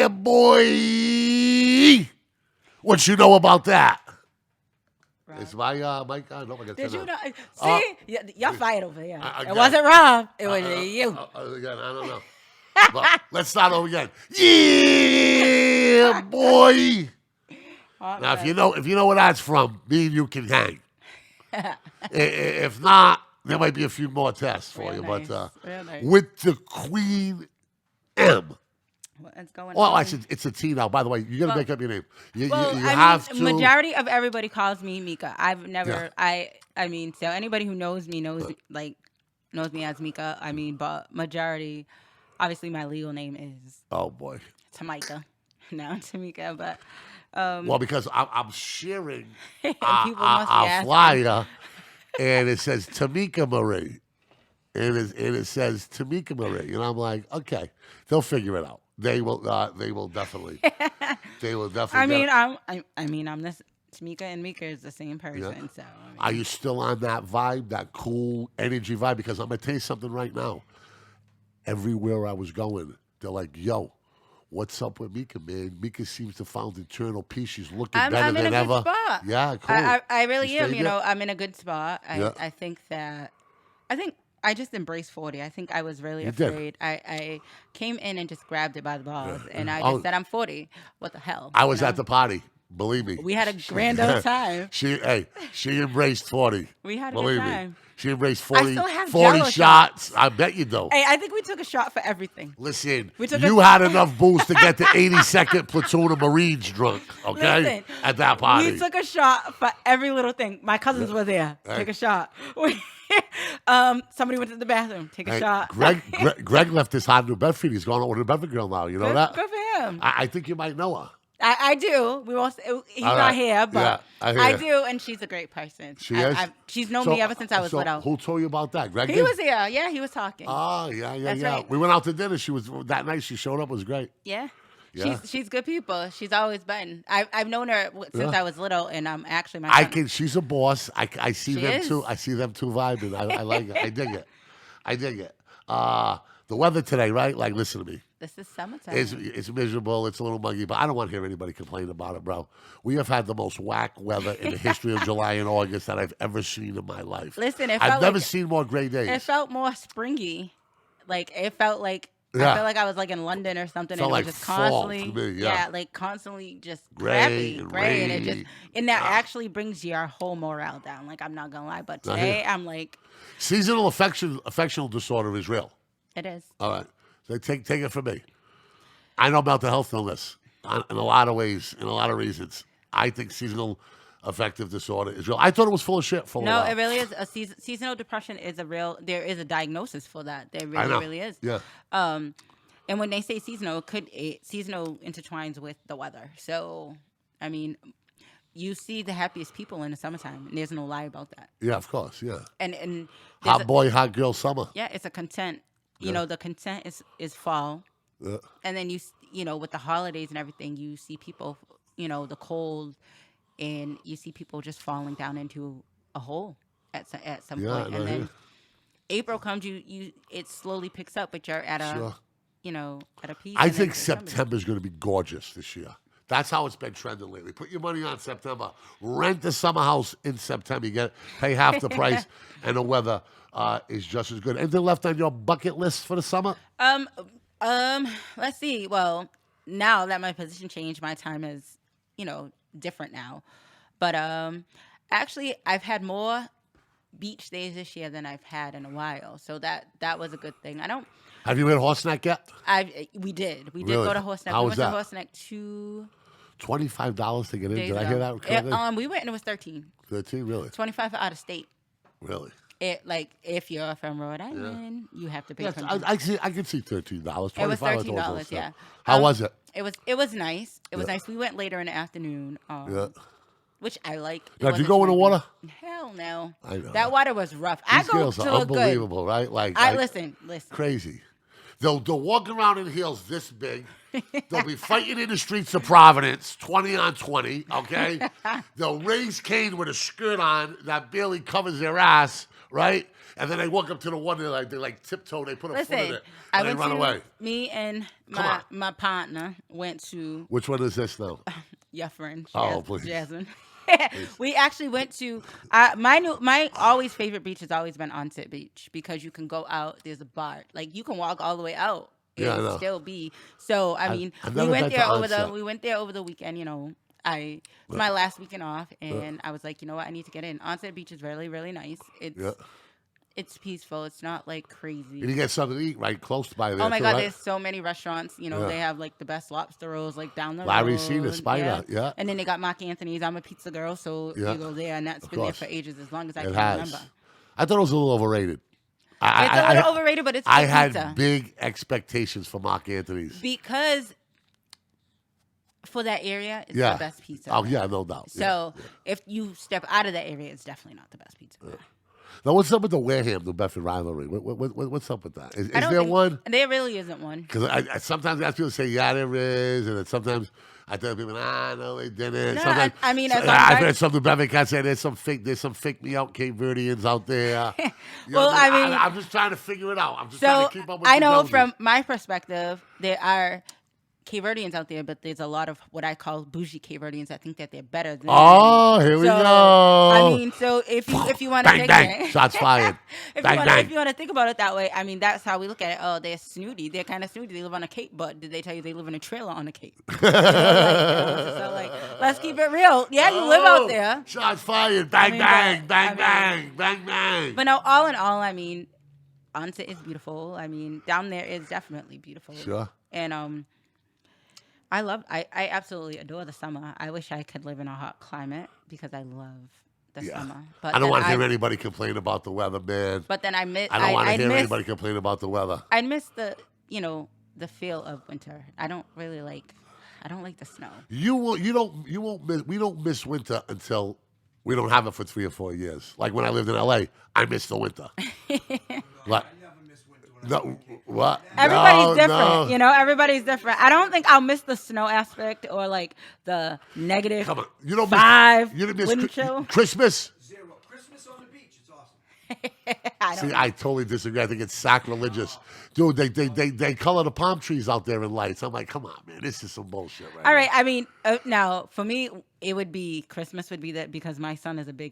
Yeah, boy. What you know about that? Rob. It's my mic. I don't know if I got Did you that. know? See, y'all fight over here. It Again. wasn't Rob. It was you. Again, I don't know. But let's start over again. Yeah, boy. Now, if you know where that's from, me and you can hang. If not, there might be a few more tests for you. Nice. But Real nice. with the Queen M. What's going Well, on? it's a T now. By the way, you got to make up your name. You I have mean, to. majority of everybody calls me Mika. I've never. Yeah. I mean, so anybody who knows me knows me as Mika. I mean, but majority, obviously, my legal name is. Oh boy. Tamika. No, Tamika, but. Well, because I'm sharing people must be a flyer, and it says Tamika Marie, and it says Tamika Marie, and I'm like, okay, they'll figure it out. They will definitely. They will definitely. I mean, I'm this. Tamika and Mika is the same person. Yeah. So. Are you still on that vibe, that cool energy vibe? Because I'm gonna tell you something right now. Everywhere I was going, they're like, "Yo, what's up with Mika, man? Mika seems to found internal peace. She's looking better than ever." I'm in a good spot. Yeah, cool. I really am. You know, I'm in a good spot. I think I just embraced 40. I think I was really afraid. I came in and just grabbed it by the balls, and I just said, I'm 40. What the hell? I was at the party. Believe me. We had a grand old time. She embraced 40. We had a good time. Me. She embraced 40, I still have 40 shots. I bet you do. Hey, I think we took a shot for everything. Listen, you had enough booze to get the 82nd Platoon of Marines drunk, okay? Listen, at that party. We took a shot for every little thing. My cousins were there. Hey. Take a shot. Somebody went to the bathroom. Take a shot. Greg left his hot New Bedford. He's going out with a Bedford girl now. You know that? Good for him. I think you might know her. I do. He's not here, but I do, and she's a great person. She is? She's known me ever since I was little. Who told you about that? Greg? He was here. Yeah, he was talking. Oh, yeah. Right. We went out to dinner. She was that night. She showed up. It was great. Yeah. She's good people. She's always been. I've known her since I was little, and I'm actually my. She's a boss. I see them too. I see them too vibing. I like it. I dig it. The weather today, right? Like, listen to me. This is summertime. It's miserable. It's a little muggy, but I don't want to hear anybody complain about it, bro. We have had the most whack weather in the history of July and August that I've ever seen in my life. Listen, I've never seen more gray days. It felt more springy. Like, it felt like I felt like I was like in London or something, and it was just constantly, like constantly just gray, and that actually brings your whole morale down. Like, I'm not gonna lie, but today I'm like, seasonal affectional disorder is real. It is. All right. So take it from me. I know mental health illness in a lot of ways, in a lot of reasons. I think seasonal affective disorder is real. I thought it was full of shit. No, it really is. Seasonal depression is there is a diagnosis for that. There really is. Yeah. And when they say seasonal, seasonal intertwines with the weather. So, I mean, you see the happiest people in the summertime, and there's no lie about that. Yeah, of course. Yeah. And hot boy, hot girl summer. Yeah, it's a content. You know, the content is fall. Yeah. And then you know, with the holidays and everything, you see people, you know, the cold, and you see people just falling down into a hole at some point. And then April comes, it slowly picks up, but you're at a, you know, at a peak. I think September's going to be gorgeous this year. That's how it's been trending lately. Put your money on September. Rent a summer house in September. Pay half the price, and the weather is just as good. Anything left on your bucket list for the summer? Let's see. Well, now that my position changed, my time is, you know, different now. But actually, I've had more beach days this year than I've had in a while. So that was a good thing. Have you been horse neck yet? We did. We really? did go to horse neck. How we was went that? to horse neck $25 to get in. Did I hear that correctly? We went and it was $13. 13, really? 25 for out of state. Really? If you're from Rhode Island, you have to pay. I can see $13. It was $13. Yeah. How was it? It was nice. It was nice. We went later in the afternoon. Which I like. Now, did you go in the water? Hell no. I know. That water was rough. These girls are unbelievable, right? Like listen. Crazy. They'll walk around in heels this big, They'll be fighting in the streets of Providence, 20 on 20, okay? They'll raise Cane with a skirt on that barely covers their ass, right? And then they walk up to the one, they like tiptoe, they put a foot in Listen, it, I and they went run to away. me and Come my partner went to Which one is this now? your friend Oh, please. Jasmine. We actually went to my always favorite beach has always been Onset Beach because you can go out. There's a bar, like you can walk all the way out Yeah, I and know. still be. So I mean, I've we never went been there to over Onset. we went there over the weekend. You know, it's my last weekend off, and I was like, you know what, I need to get in. Onset Beach is really really nice. Yeah. It's peaceful. It's not like crazy. And you get something to eat right close by there, Oh my too, God, right? there's so many restaurants. You know, Yeah. they have like the best lobster rolls like down the Larry's road. seen it, Spider, yeah. And then they got Mark Anthony's. I'm a pizza girl, so Yeah. you go there, and that's Of been there course. for ages, as long as I It can has. remember. I thought it was a little overrated. It's a little overrated, but it's good I had pizza. big expectations for Mark Anthony's. Because for that area, it's Yeah. the best pizza. Oh, yeah, no doubt. So if you step out of that area, it's definitely not the best pizza. Now, what's up with the Wareham, New Bedford rivalry? What's up with that? Is I don't there think- one? There really isn't one. Because I sometimes ask people to say, yeah, there is. And then sometimes I tell people, no, they didn't. No, Sometimes, I mean, as long as I've I- heard some New Bedford cats say there's some fake me out Cape Verdeans out there. You know Well, what I mean- I'm just trying to figure it out. I'm just trying So to keep up with I the know Joneses. from my perspective, there are Cape Verdeans out there, but there's a lot of what I call bougie Cape Verdeans. I think that they're better than. Oh, here we So, go. I mean, so if you want to Bang, take bang. it, Shots fired. Bang, bang. if you want to think about it that way, I mean, that's how we look at it. Oh, they're snooty. They're kind of snooty. They live on a cape, but did they tell you they live in a trailer on a cape? So like, let's keep it real. Yeah, you live out there. Shots fired. Bang, mean, bang, but- bang, I mean- bang, bang, bang. But no, all in all, I mean, Onset is beautiful. I mean, down there is definitely beautiful. Sure. And I absolutely adore the summer. I wish I could live in a hot climate because I love the summer. But I don't then want to hear anybody complain about the weather, man. But then I miss. I don't want to I'd hear miss, anybody complain about the weather. I miss the the feel of winter. I don't really like. I don't like the snow. We don't miss winter until we don't have it for 3 or 4 years. Like when I lived in LA, I missed the winter. Like, no, what? Everybody's No, different, no. Everybody's different. I don't think I'll miss the snow aspect or like the negative. Come on, you don't 5 miss. You didn't miss wind chill. Christmas. 0. Christmas on the beach. It's awesome. I don't See, know. I totally disagree. I think it's sacrilegious, dude. They color the palm trees out there in lights. I'm like, come on, man, this is some bullshit, right? All right. I mean, now for me, it would be Christmas would be that because my son is a big.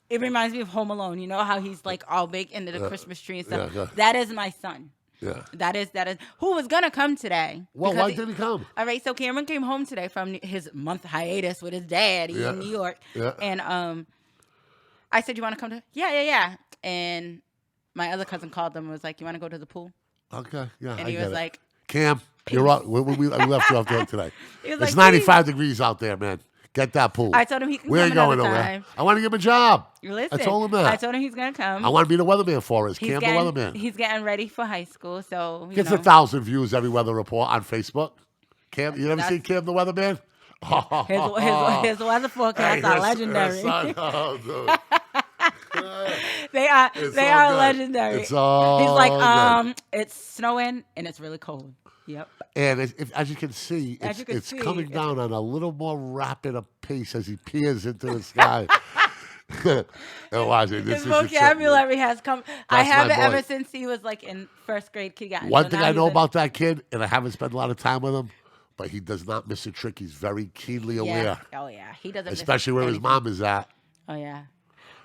It reminds me of Home Alone. You know how he's like all big into the Christmas tree and stuff. yeah. That is my son. Yeah. That is who was gonna come today. Well, because why didn't he come? All right, so Cameron came home today from his month hiatus with his daddy Yeah. in New York, Yeah. and I said, "You want to come to?" Yeah. And my other cousin called them and was like, "You want to go to the pool?" Okay, yeah. And I he get was it. like, Cam, you're up. We left you off there today. He was It's like, 95 degrees out there, man. Get that pool. I told him he can We come ain't going another nowhere. time. I want to give him a job. Listen, I told him that. I told him he's gonna come. I want to be the weatherman for us. He's Cam, the getting, weatherman. he's getting ready for high school, so Gets 1,000 views every weather report on Facebook. Cam, you never That's- seen Cam the weatherman? his weather forecasts are legendary. They are It's they all are good. legendary. It's all He's like, good. it's snowing and it's really cold. Yep. And as you can see, As you can it's see, coming it's- down on a little more rapid a pace as he peers into the sky. And watch it. This His is the vocabulary has come. I That's have my it boy. ever since he was like in first grade kindergarten. One So thing now I he's know in- about that kid, and I haven't spent a lot of time with him, but he does not miss a trick. He's very keenly aware, Yeah. Oh yeah. He doesn't. miss especially where his anything. mom is at. Oh yeah.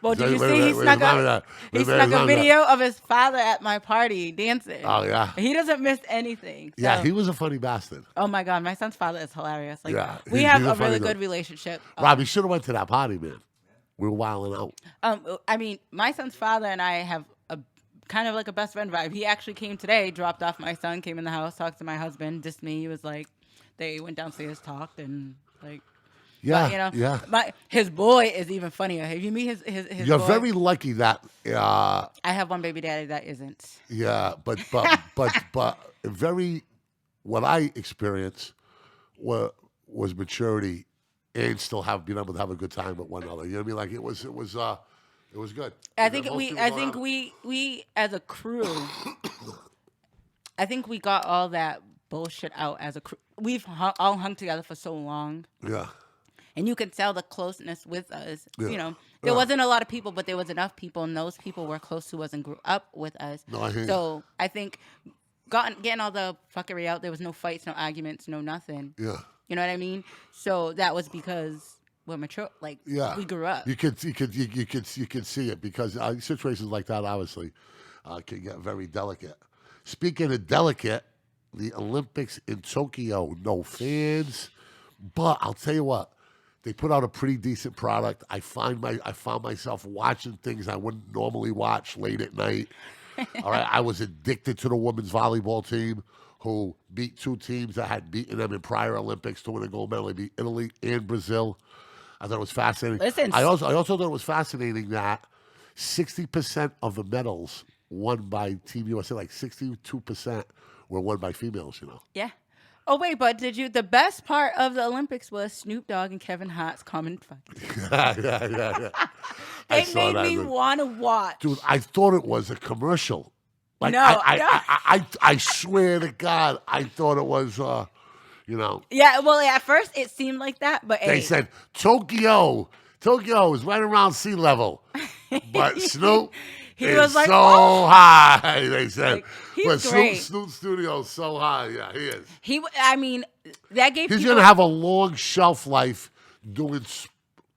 Well, did Where- you where- see he where snuck his mom is a at. he Where snuck his a mom is at. video of his father at my party dancing? Oh, yeah. He doesn't miss anything. Yeah, so- he was a funny bastard. Oh my God, my son's father is hilarious. Like Yeah, we he's have a a funny really dude. good relationship. Rob, you should have went to that party, man. We were wilding out. I mean, my son's father and I have a kind of like a best friend vibe. He actually came today, dropped off my son, came in the house, talked to my husband, dissed me. He was like, they went downstairs, talked, and like, Yeah, but, you know, yeah. his boy is even funnier. If you meet his You're boy, very lucky that, I have one baby daddy that isn't. yeah, but very, what I experienced was maturity and still being able to have a good time with one another. You know what I mean? Like it was good. I You think know, most people I don't think have it. we as a crew, I think we got all that bullshit out as a crew. We've all hung together for so long. Yeah. And you could tell the closeness with us. Yeah. You know, there wasn't a lot of people, but there was enough people, and those people were close to us and grew up with us. No, I hear you. So I think getting all the fuckery out, there was no fights, no arguments, no nothing. Yeah. You know what I mean? So that was because we're mature. Like, we grew up. You could see it because situations like that obviously can get very delicate. Speaking of delicate, the Olympics in Tokyo, no fans, but I'll tell you what, they put out a pretty decent product. I found myself watching things I wouldn't normally watch late at night. All right, I was addicted to the women's volleyball team, who beat two teams that had beaten them in prior Olympics to win a gold medal. They beat Italy and Brazil. I thought it was fascinating. Listen, I also thought it was fascinating that 60% of the medals won by Team USA, like 62% were won by females. You know. Yeah. Oh wait, but the best part of the Olympics was Snoop Dogg and Kevin Hart's common fucking. yeah. It made me want to watch. Dude, I thought it was a commercial. Like, No, I swear to God, I thought it was, you know. Yeah, well, at first it seemed like that, but They said Tokyo is right around sea level, but Snoop is was like, so oh. high. They said, Like, he's but great. Snoop's studio is so high. Yeah, he is. I mean, that gave He's people. gonna have a long shelf life doing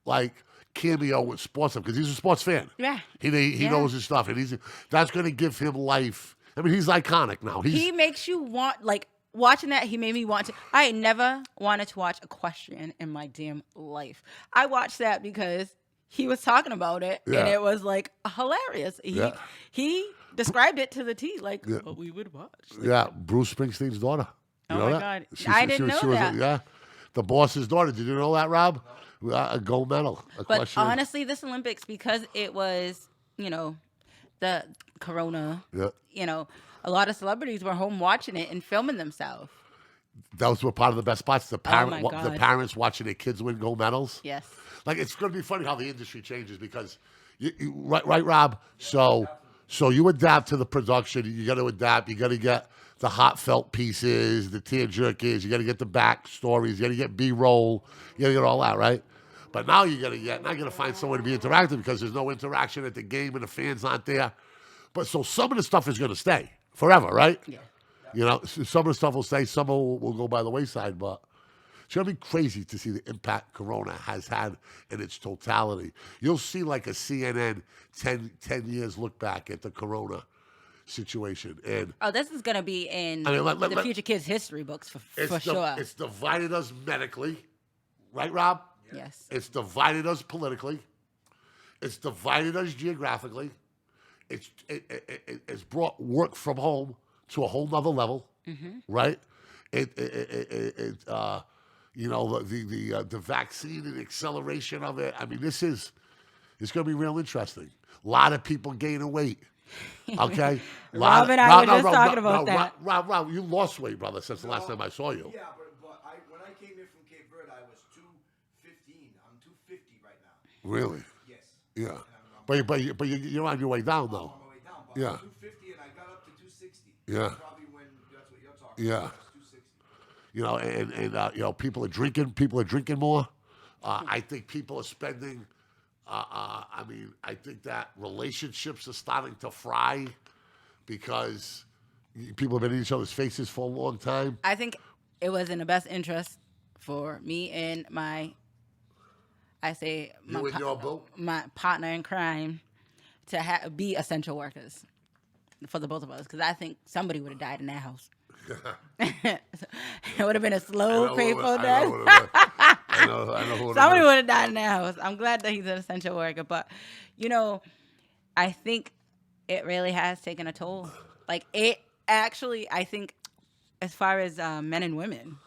like cameo with sports stuff because he's a sports fan. Yeah. He knows his stuff, and that's gonna give him life. I mean, he's iconic now. He makes you want, like, watching that, he made me want to. I never wanted to watch Equestrian in my damn life. I watched that because he was talking about it, and it was, like, hilarious. He described it to the T, like what we would watch. Like, Bruce Springsteen's daughter. You know my that? God. I didn't know that. The boss's daughter. Did you know that, Rob? A gold medal. But honestly, this Olympics, because it was, you know, the Corona, you know, a lot of celebrities were home watching it and filming themselves. Those were part of the best spots. The God. parents watching their kids win gold medals. Yes. Like, it's going to be funny how the industry changes because, right, Rob? So you adapt to the production. You got to adapt. You got to get the heartfelt pieces, the tear jerkers. You got to get the back stories. You got to get B-roll. You got to get all that, right? But now you got to find someone to be interactive because there's no interaction at the game and the fans aren't there. But so some of the stuff is going to stay forever, right? Yeah. You know, some of the stuff will stay, some will go by the wayside, but it's going to be crazy to see the impact Corona has had in its totality. You'll see like a CNN 10 years look back at the Corona situation. And this is going to be in the future kids' history books for sure. It's divided us medically, right, Rob? Yes. It's divided us politically. It's divided us geographically. It's brought work from home to a whole nother level, right? You know, the vaccine and acceleration of it. I mean, it's going to be real interesting. A lot of people gaining weight. Okay, Rob and I were just talking about that. Rob, you lost weight, brother, since the last time I saw you. Yeah, but when I came in from Cape Verde, I was 215. I'm 250 right now. Really? Yes. Yeah. But you're on your way down though. I'm on my way down. But Yeah. I'm 250 and I got up to 260. Yeah. Probably when that's what you're talking Yeah. about. 260. You know, and you know, people are drinking more. I think people are spending. I mean, I think that relationships are starting to fry because people have been in each other's faces for a long time. I think it was in the best interest for me and my partner in crime to be essential workers for the both of us, because I think somebody would have died in that house. It would have been a slow, painful death. I know who Somebody would have died in that house. I'm glad that he's an essential worker, but you know, I think it really has taken a toll. Like, it actually, I think, as far as men and women,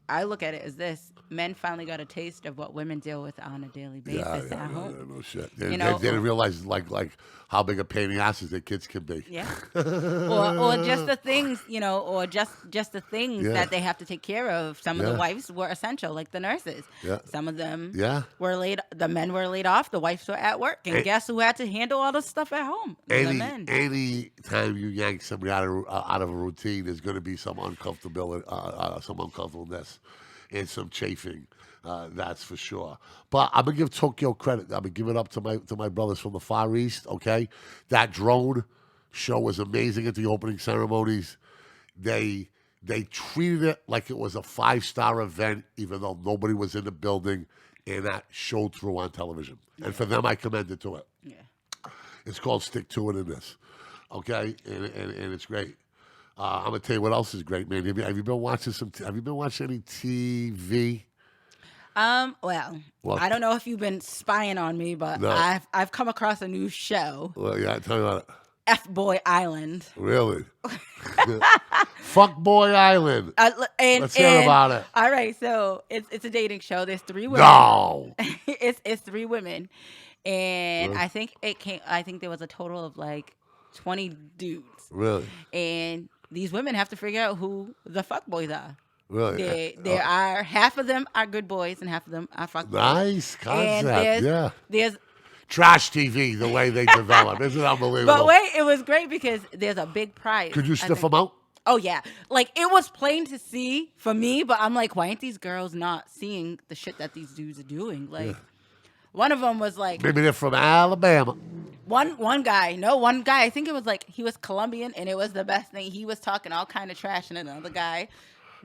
I look at it as this: men finally got a taste of what women deal with on a daily basis at home. No shit. They, You they, know, they didn't realize like how big a pain in the asses their kids can be. yeah, or just the things, or just the things Yeah. that they have to take care of. Some of the Yeah. wives were essential, like the nurses. Yeah. Some of them Yeah. were laid. The men were laid off. The wives were at work, and guess who had to handle all the stuff at home? The men. Any time you yank somebody out of a routine, there's going to be some uncomfortableness, and some chafing. That's for sure. But I'm gonna give Tokyo credit. I'm gonna give it up to my brothers from the Far East. Okay, that drone show was amazing at the opening ceremonies. They treated it like it was a 5-star event, even though nobody was in the building, and that showed through on television. And for them, I commend it to it. Yeah. It's called Stick to It in this. Okay? And it's great. I'm gonna tell you what else is great, man. Have you been watching have you been watching any TV? Well, I don't know if you've been spying on me, but No. I've come across a new show, Well, yeah, tell me about it. F Boy Island. Really? Fuck Boy Island. Let's hear about it. All right, so it's a dating show. There's 3 women. No. it's 3 women, and I think there was a total of like 20 dudes, Really? and these women have to figure out who the fuck boys are. Really? There are half of them are good boys and half of them are fuck boys. Nice And concept. there's Trash TV, the way they develop. Isn't it unbelievable? But wait, it was great because there's a big prize. Could you I sniff think. them out? Oh yeah, like it was plain to see for me, but I'm like, why aren't these girls not seeing the shit that these dudes are doing? Like, one of them was like, Maybe they're from Alabama. one guy. I think it was like he was Colombian, and it was the best thing. He was talking all kind of trash, and another guy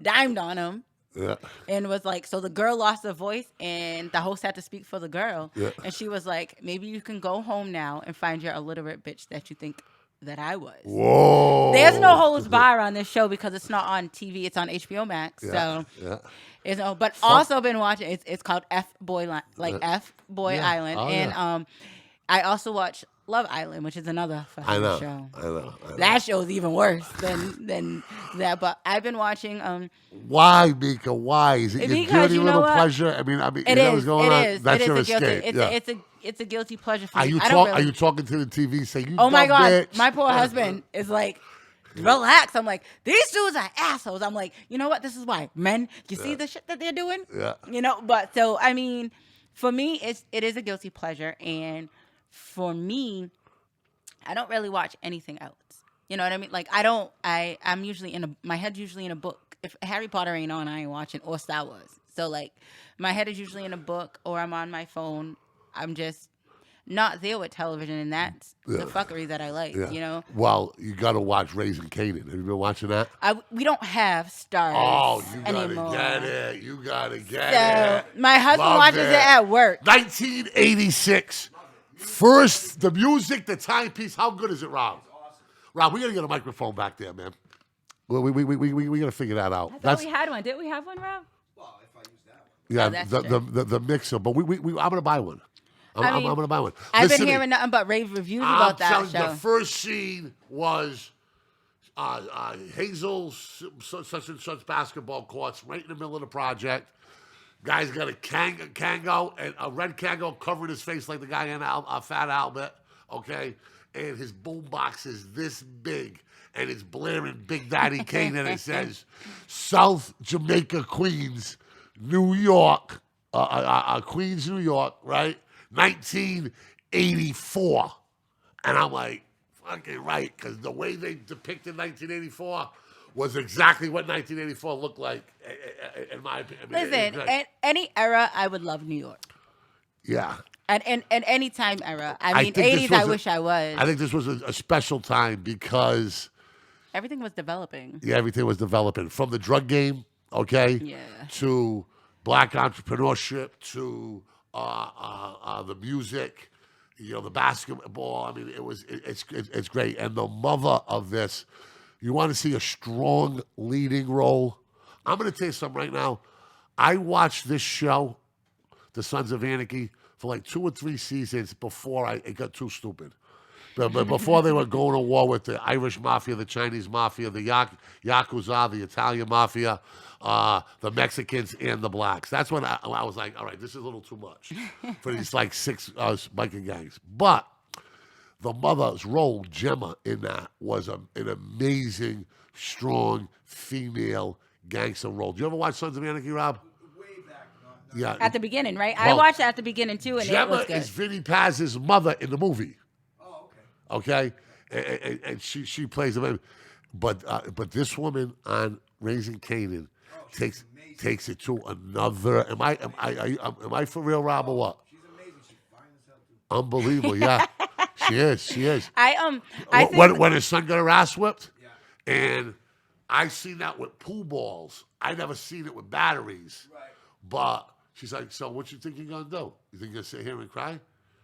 dimed on him. Yeah. And was like, so the girl lost her voice, and the host had to speak for the girl. Yeah. And she was like, maybe you can go home now and find your illiterate bitch that you think that I was. Whoa. There's no holds bar on this show because it's not on TV. It's on HBO Max. Yeah. So, Yeah. but also been watching. It's called F Boy F Boy Yeah. Island, Oh, and yeah. I also watch Love Island, which is another I fucking know. show. I know. That show is even worse than that. But I've been watching. Why, Mika? Why? Is it your Because guilty you know little what? pleasure? I mean, It that is. what's going It on? is. That's It your is a guilty. escape. Yeah. It's a guilty pleasure for Are me. you I don't Are really- you talking to the TV? Say you. Oh my dumb God, bitch. my poor husband is like, relax. I'm like, these dudes are assholes. I'm like, you know what? This is why men. You see the shit that they're doing. Yeah. But so I mean, for me, it is a guilty pleasure, and for me, I don't really watch anything else. You know what I mean? Like I'm usually my head's usually in a book. If Harry Potter ain't on, I ain't watching, or Star Wars. So like, my head is usually in a book, or I'm on my phone. I'm just not there with television, and that's the fuckery that I like. Yeah. You know. Well, you got to watch Raising Canaan. Have you been watching that? We don't have stars Oh, you gotta anymore. get it. You gotta get So it. my husband Love watches it at work. 1986. First, the music, the timepiece. How good is it, Rob? Rob, we gotta get a microphone back there, man. Well, we gotta figure that out. I thought we had one. Did we have one, Rob? Well, if I use that one. yeah, that's the mixer. But I'm gonna buy one. I'm gonna buy one. I've Listen been to me. hearing nothing but rave reviews I'm about that telling you, show. the first scene was Hazel's such and such basketball courts right in the middle of the project. Guy's got a Kango and a red Kango covering his face like the guy in a Fat Albert, okay? And his boombox is this big, and it's blaring Big Daddy Kane, and it says, South Jamaica, Queens, New York, Queens, New York, right? 1984. And I'm like, fucking right, because the way they depicted 1984 was exactly what 1984 looked like, in my opinion. Listen, at any era, I would love New York. Yeah. And any time era. I mean, think this 80s, I was wish I was. I think this was a special time because Everything was developing. everything was developing. From the drug game, okay, Yeah. to black entrepreneurship, to the music, the basketball. I mean, it's great. And the mother of this, you want to see a strong leading role? I'm going to tell you something right now. I watched this show, The Sons of Anarchy, for like 2 or 3 seasons before it got too stupid. But before they were going to war with the Irish mafia, the Chinese mafia, the Yakuza, the Italian mafia, the Mexicans, and the blacks. That's when I was like, all right, this is a little too much for these like 6 biking gangs. But the mother's role, Gemma, in that was an amazing, strong female gangster role. Do you ever watch Sons of Anarchy, Rob? Way back. Yeah. At the beginning, right? I Well, watched it at the beginning too, and it Gemma was good. is Vinnie Paz's mother in the movie. Oh, okay. Okay, and she plays the baby, but this woman on Raising Canaan takes it to another. Am I for real, Rob, or what? She's amazing. She's fine as hell too. Unbelievable, yeah, she is. I think When his son got her ass whipped, and I seen that with pool balls. I never seen it with batteries. Right. But she's like, so what you think you're gonna do? You think you're gonna sit here and cry?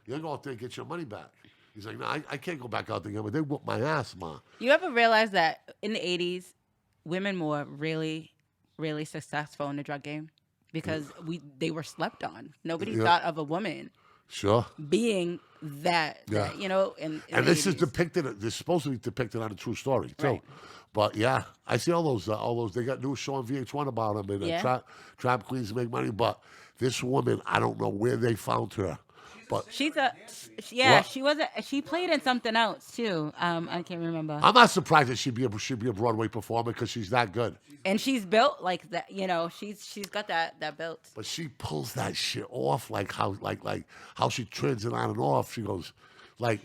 You're gonna go out there and get your money back. He's like, no, I can't go back out there again, but they whooped my ass, ma. you ever realize that in the 80s, women were really, really successful in the drug game because they were slept on. Nobody thought of a woman Sure. being that, you know, in And the this is 80s. depicted. This is supposed to be depicted on a true story too. Right. But yeah, I see all those. They got new show on VH1 about them and Yeah. trap queens make money. But this woman, I don't know where they found her. But She's What? she played in something else too. I can't remember. I'm not surprised that she'd be a Broadway performer because she's that good. And she's built like that, you know, she's got that built. But she pulls that shit off like how she turns it on and off. She goes like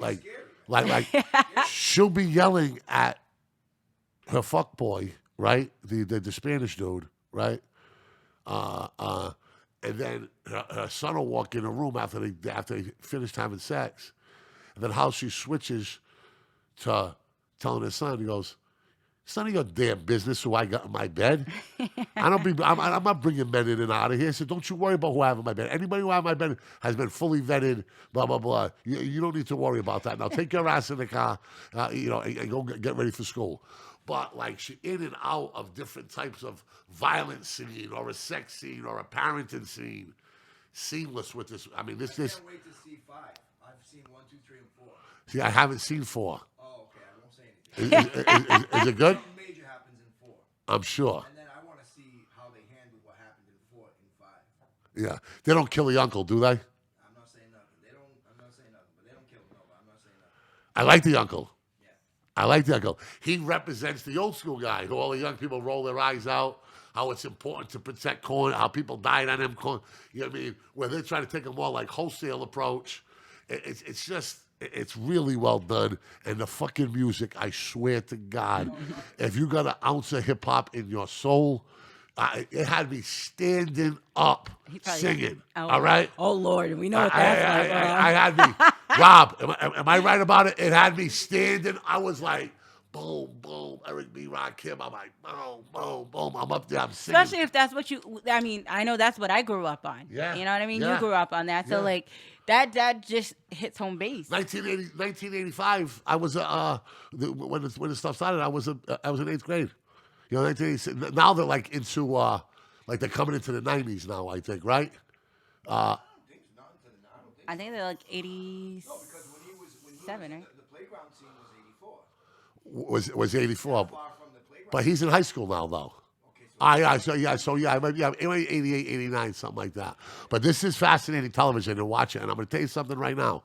she'll be yelling at her fuck boy, right? The Spanish dude, right? And then her son will walk in the room after they finish having sex. And then how she switches to telling her son, he goes, "It's none of your damn business who I got in my bed. I'm not bringing men in and out of here. So don't you worry about who I have in my bed. Anybody who I have in my bed has been fully vetted. Blah blah blah. You don't need to worry about that. Now take your ass in the car, and go get ready for school." But like she in and out of different types of violent scene or a sex scene or a parenting scene, seamless with this. I mean, this. Can't wait to see 5. I've seen 1, 2, 3, and 4. See, I haven't seen 4. Oh, okay. I won't say anything. Is it good? Something major happens in 4. I'm sure. And then I want to see how they handle what happened in 4 and 5. Yeah, they don't kill the uncle, do they? I'm not saying nothing. I'm not saying nothing. But they don't kill him. No, but I'm not saying nothing. I like the uncle. Yeah. I like the uncle. He represents the old school guy who all the young people roll their eyes out, how it's important to protect corn, how people died on them corn. You know what I mean? Where they're trying to take a more like wholesale approach. It's really well done. And the fucking music, I swear to God, if you got an ounce of hip hop in your soul, it had me standing up probably- singing. Oh, all right? Oh Lord, we know what that's like. I had me, Rob, am I right about it? It had me standing. I was like, boom, boom, Eric B. Rakim. I'm like, boom, boom, boom. I'm up there, I'm singing. Especially if that's what I mean, I know that's what I grew up on. Yeah. You know what I mean? Yeah. You grew up on that. So Yeah. like that just hits home base. 1985, I was, when the stuff started, I was in 8th grade. You know, 1986. Now they're like into, like they're coming into the 90s now, I think, right? I don't think so. Not until I don't think I think they're like 87, so. No, because when he was right? the playground scene was 84. Was 84. Far from the playground. But he's in high school now, though. Okay, so Maybe 88, 89, something like that. But this is fascinating television to watch it. And I'm going to tell you something right now.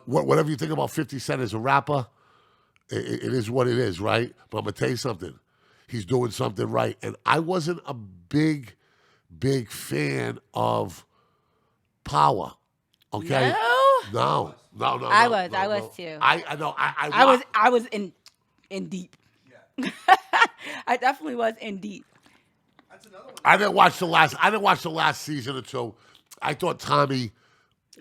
Whatever you think about 50 Cent as a rapper, it is what it is, right? But I'm going to tell you something. He's doing something right. And I wasn't a big fan of Power. Okay? No? No. I was too. I know. I was in deep. yeah. I definitely was in deep. That's another one. I didn't watch the last season or two. I thought Tommy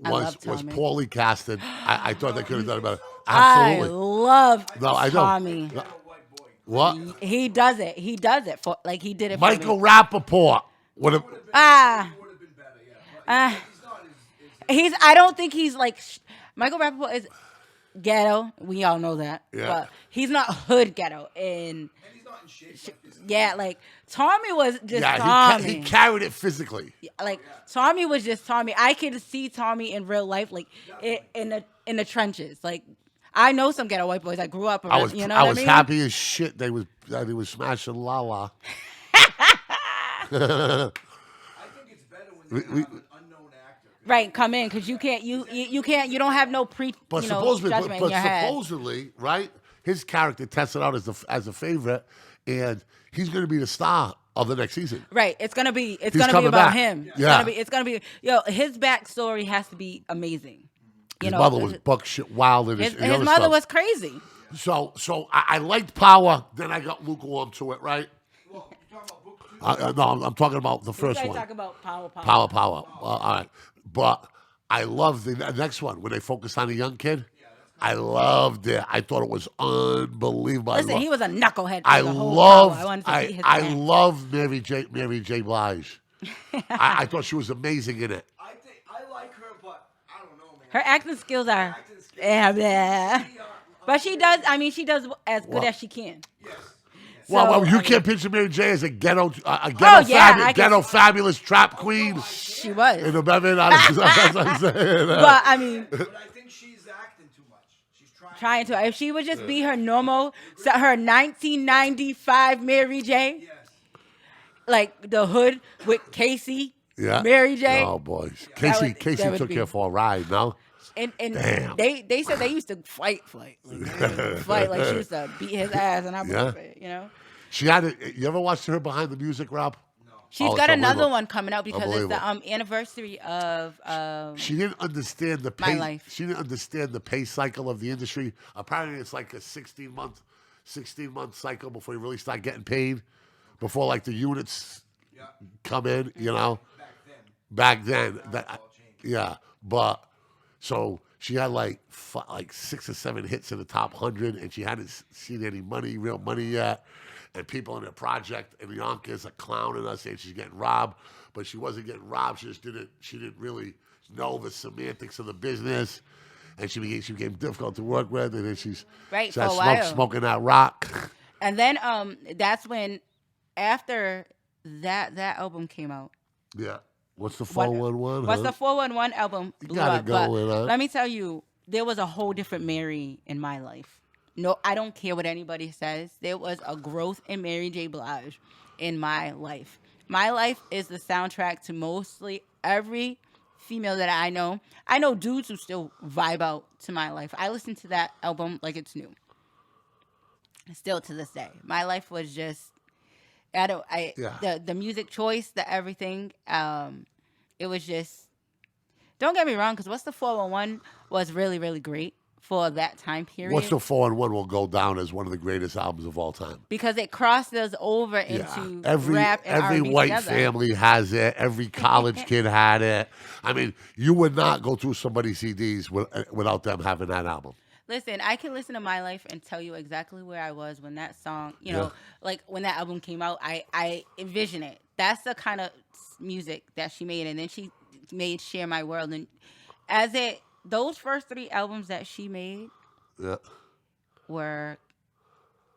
was Tommy. poorly casted. I thought they could have done it better. I Absolutely. love No, I don't. Tommy. Little white boy. What? He does it. He does it for like he did it Michael for me. Rappaport would have. He would have been better, yeah. But he's not as I don't think he's like Michael Rappaport is ghetto. We all know that. Yeah. But he's not hood ghetto. and he's not in shape. Like this. Yeah, like Tommy was just Yeah, Tommy. he carried it physically. Like Tommy was just Tommy. I could see Tommy in real life, like in the trenches. Like I know some ghetto white boys. I grew up around. I was you know I what was I mean? happy as shit. They was smashing Lala. I think it's better when you have an unknown actor. Right, come in because you can't. You can't. You don't have no But judgment supposedly, in your head. supposedly, right? His character tested out as a favorite, and he's going to be the star of the next season. Right. It's gonna be coming about back. him. Yeah. It's gonna be his backstory has to be amazing. His mother was buck shit wild, and his the other mother stuff. was crazy. So I liked Power. Then I got lukewarm to it, right? Well, you talking about book 2? No, I'm talking about the We first started one. talking about power. Power. All right, but I love the next one when they focused on the young kid. I loved it. I thought it was unbelievable. Listen, he was a knucklehead. I through the whole loved. Power. I wanted to beat his I ass. loved Mary J. Blige. I thought she was amazing in it. I like her, but I don't know, man. Her acting skills are. Acting skills. Yeah. But she does. I mean, she does as good Well- as she can. Yes. So, You I can't mean, picture Mary J as a ghetto, I can- fabulous trap queen. She was. In the Beverly Hills. That's what I'm saying. But I mean, But I think she's acting too much. She's trying to. If she would just be her normal, her 1995 Mary J, Yes. like the hood with Casey, Yeah. Mary J. Oh boy, that Casey would took be- her for a ride. No. And Damn. they said they used to fight. Like, she used to beat his ass, and I believe Yeah. it, you know. She had it. You ever watched her behind the music, Rob? She's Oh, got it's another unbelievable. one coming out because it's the Unbelievable. anniversary of She didn't understand the My pay. life. She didn't understand the pay cycle of the industry. Apparently, it's like a 16-month cycle before you really start getting paid. Before like the units come in, you know. Back then, yeah. But so she had like 6 or 7 hits in the top 100, and she hadn't seen any real money yet. And people in the project in Yonkers are clowning us, saying she's getting robbed, but she wasn't getting robbed. She just didn't. She didn't really know the semantics of the business, and she became difficult to work with. And then she Right, started for a while. smoking that rock. And then that's when after that album came out. Yeah. What's the 411? What's the 411 album blew got it up. But going, huh? let me tell you, there was a whole different Mary in my life. No, I don't care what anybody says. There was a growth in Mary J. Blige in my life. My life is the soundtrack to mostly every female that I know. I know dudes who still vibe out to My Life. I listen to that album like it's new. Still to this day. My life was just the music choice, the everything. It was just, don't get me wrong, because What's the 411 was really, really great for that time period. What's the 411 will go down as one of the greatest albums of all time. Because it crossed us over into Every rap and every R&B white together. family has it. Every college kid had it. I mean, you would not go through somebody's CDs without them having that album. Listen, I can listen to My Life and tell you exactly where I was when that song, like when that album came out. I envision it. That's the kind of music that she made. And then she made Share My World. And those first 3 albums that she made were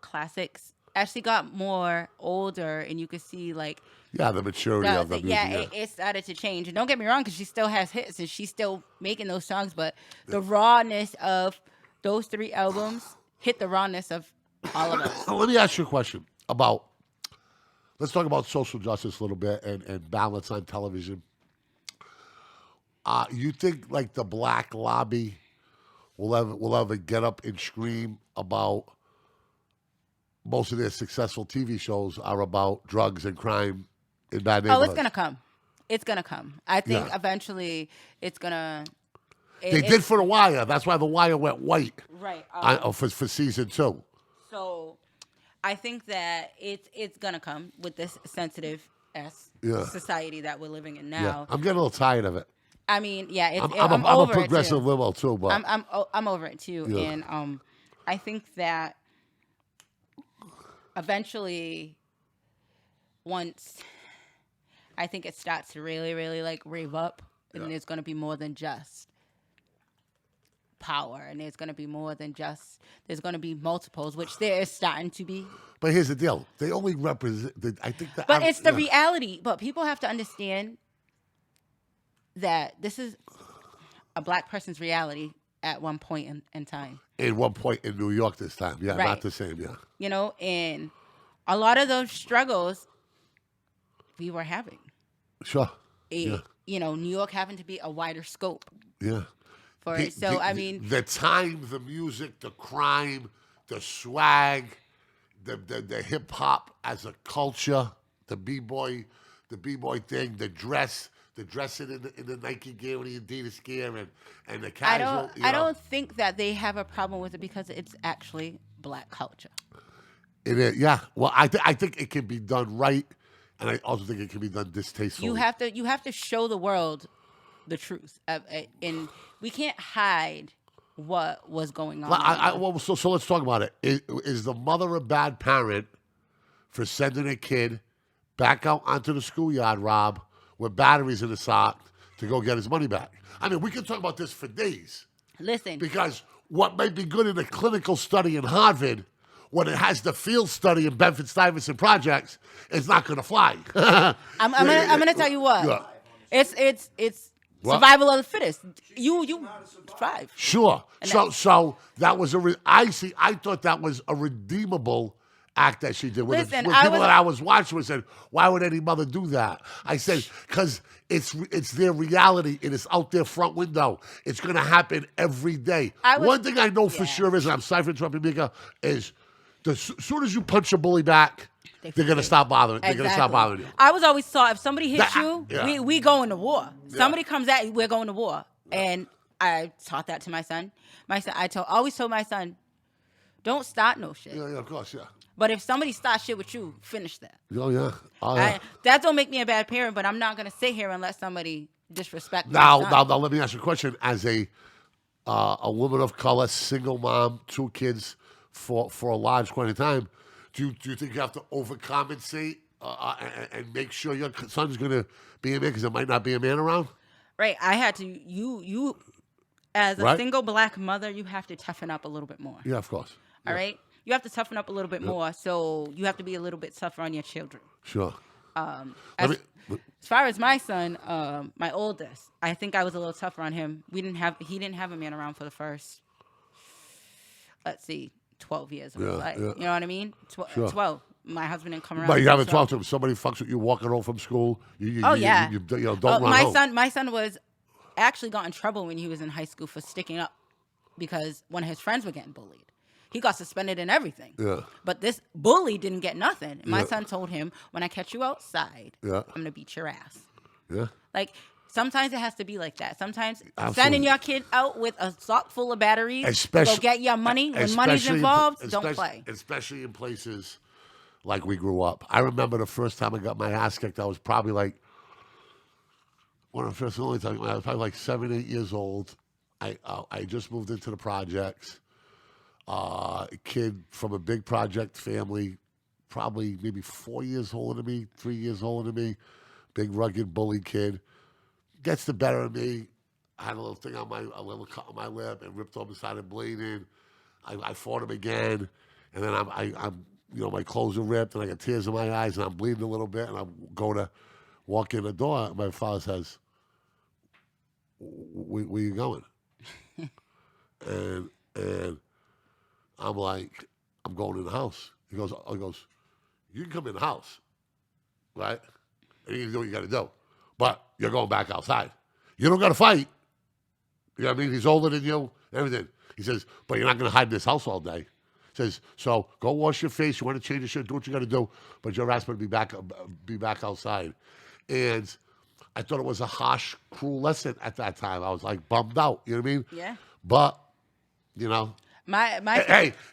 classics. As she got more older, and you could see like the maturity of the music. it started to change. And don't get me wrong, because she still has hits and she's still making those songs. But the rawness of those 3 albums hit the rawness of all of us. Let me ask you a question about. Let's talk about social justice a little bit and balance on television. You think like the black lobby will ever get up and scream about most of their successful TV shows are about drugs and crime in bad neighborhoods? Oh, it's gonna come. It's gonna come. I think eventually it's gonna. They did for The Wire. That's why The Wire went white. Right. For season 2. So, I think that it's gonna come with this sensitive society that we're living in now. Yeah. I'm getting a little tired of it. I mean, I'm over a progressive it too. liberal too, but I'm over it too, and I think that eventually, once I think it starts to really, really like rave up, and there's going to be more than just power, and there's going to be more than just. There's going to be multiples, which there is starting to be. But here's the deal: they only represent. I think that. But it's the reality. But people have to understand that this is a black person's reality at one point in time. In one point in New York this time. Yeah, Right. not the same. Yeah. You know, and a lot of those struggles we were having. Sure. Yeah. You know, New York happened to be a wider scope Yeah. for it. So, I mean, the time, the music, the crime, the swag, the hip hop as a culture, the b-boy thing, the dressing in the Nike gear and the Adidas gear, and the casual. I don't think that they have a problem with it because it's actually black culture. It is, yeah. Well, I think it can be done right, and I also think it can be done distastefully. You have to show the world the truth, and we can't hide what was going on. Well, so let's talk about it. Is the mother a bad parent for sending a kid back out onto the schoolyard, Rob, with batteries in the sock to go get his money back? I mean, we can talk about this for days. Listen, Because what might be good in a clinical study in Harvard, when it has the field study in Bedford-Stuyvesant projects, it's not going to fly. I'm gonna tell you what. Yeah. It's What? survival of the fittest. You thrive. Sure. And So that was I thought that was a redeemable act that she did. With Listen, with I people was- that I was watching and said, why would any mother do that? I said, because it's their reality. It is out their front window. It's going to happen every day. One thing I know for sure is, and I'm sorry for interrupting, Mika, is as soon as you punch a bully back, they're going to stop bothering. They're going to stop bothering you. I was always taught if somebody hits That- you, yeah. we go into war. Somebody comes at you, we're going to war. And I taught that to my son. Always told my son, don't start no shit. Yeah, of course, yeah. But if somebody starts shit with you, finish that. Oh, yeah. Oh, yeah. That don't make me a bad parent, but I'm not gonna sit here and let somebody disrespect my Now, son. let me ask you a question. As a woman of color, single mom, 2 kids for a large quantity of time, do you think you have to overcompensate and make sure your son's going to be a man because there might not be a man around? Right. I had to you as a Right. single black mother, you have to toughen up a little bit more. Yeah, of course. All right? You have to toughen up a little bit more, so you have to be a little bit tougher on your children. Sure. As far as my son, my oldest, I think I was a little tougher on him. He didn't have a man around for the first, 12 years of his life. yeah. You know what I mean? 12. My husband didn't come around. But you until haven't 12. talked to him. Somebody fucks with you walking home from school. You don't run my home. my son was actually got in trouble when he was in high school for sticking up because one of his friends were getting bullied. He got suspended and everything. Yeah. But this bully didn't get nothing. My Yeah. son told him, when I catch you outside, Yeah. I'm going to beat your ass. Yeah. Like, sometimes it has to be like that. Sometimes Absolutely. sending your kid out with a sock full of batteries to go get your money, when money's involved, don't play. Especially in places like we grew up. I remember the first time I got my ass kicked, I was probably like, one of the first and only time, I was probably like 7, 8 years old. I just moved into the projects. A kid from a big project family, probably maybe 4 years older than me, 3 years older than me, big rugged bully kid, gets the better of me. I had a little thing a little cut on my lip, and ripped open, started bleeding. I fought him again, and then I'm my clothes are ripped, and I got tears in my eyes, and I'm bleeding a little bit, and I'm going to walk in the door, and my father says, where you going? and I'm like, I'm going in the house. He goes, you can come in the house, right? And you can do what you got to do. But you're going back outside. You don't got to fight. You know what I mean? He's older than you, everything. He says, but you're not going to hide in this house all day. He says, so go wash your face. You want to change your shirt, do what you got to do. But your ass better be back outside. And I thought it was a harsh, cruel lesson at that time. I was like bummed out. You know what I mean? Yeah. But, you know. My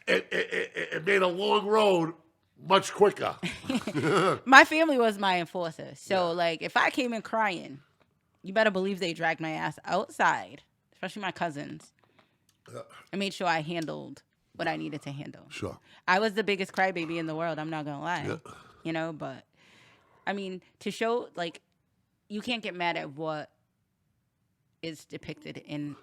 It made a long road much quicker. my family was my enforcer. So, like, if I came in crying, you better believe they dragged my ass outside, especially my cousins. I made sure I handled what I needed to handle. Sure. I was the biggest crybaby in the world. I'm not going to lie. Yeah. You know, but, I mean, to show, like, you can't get mad at what is depicted in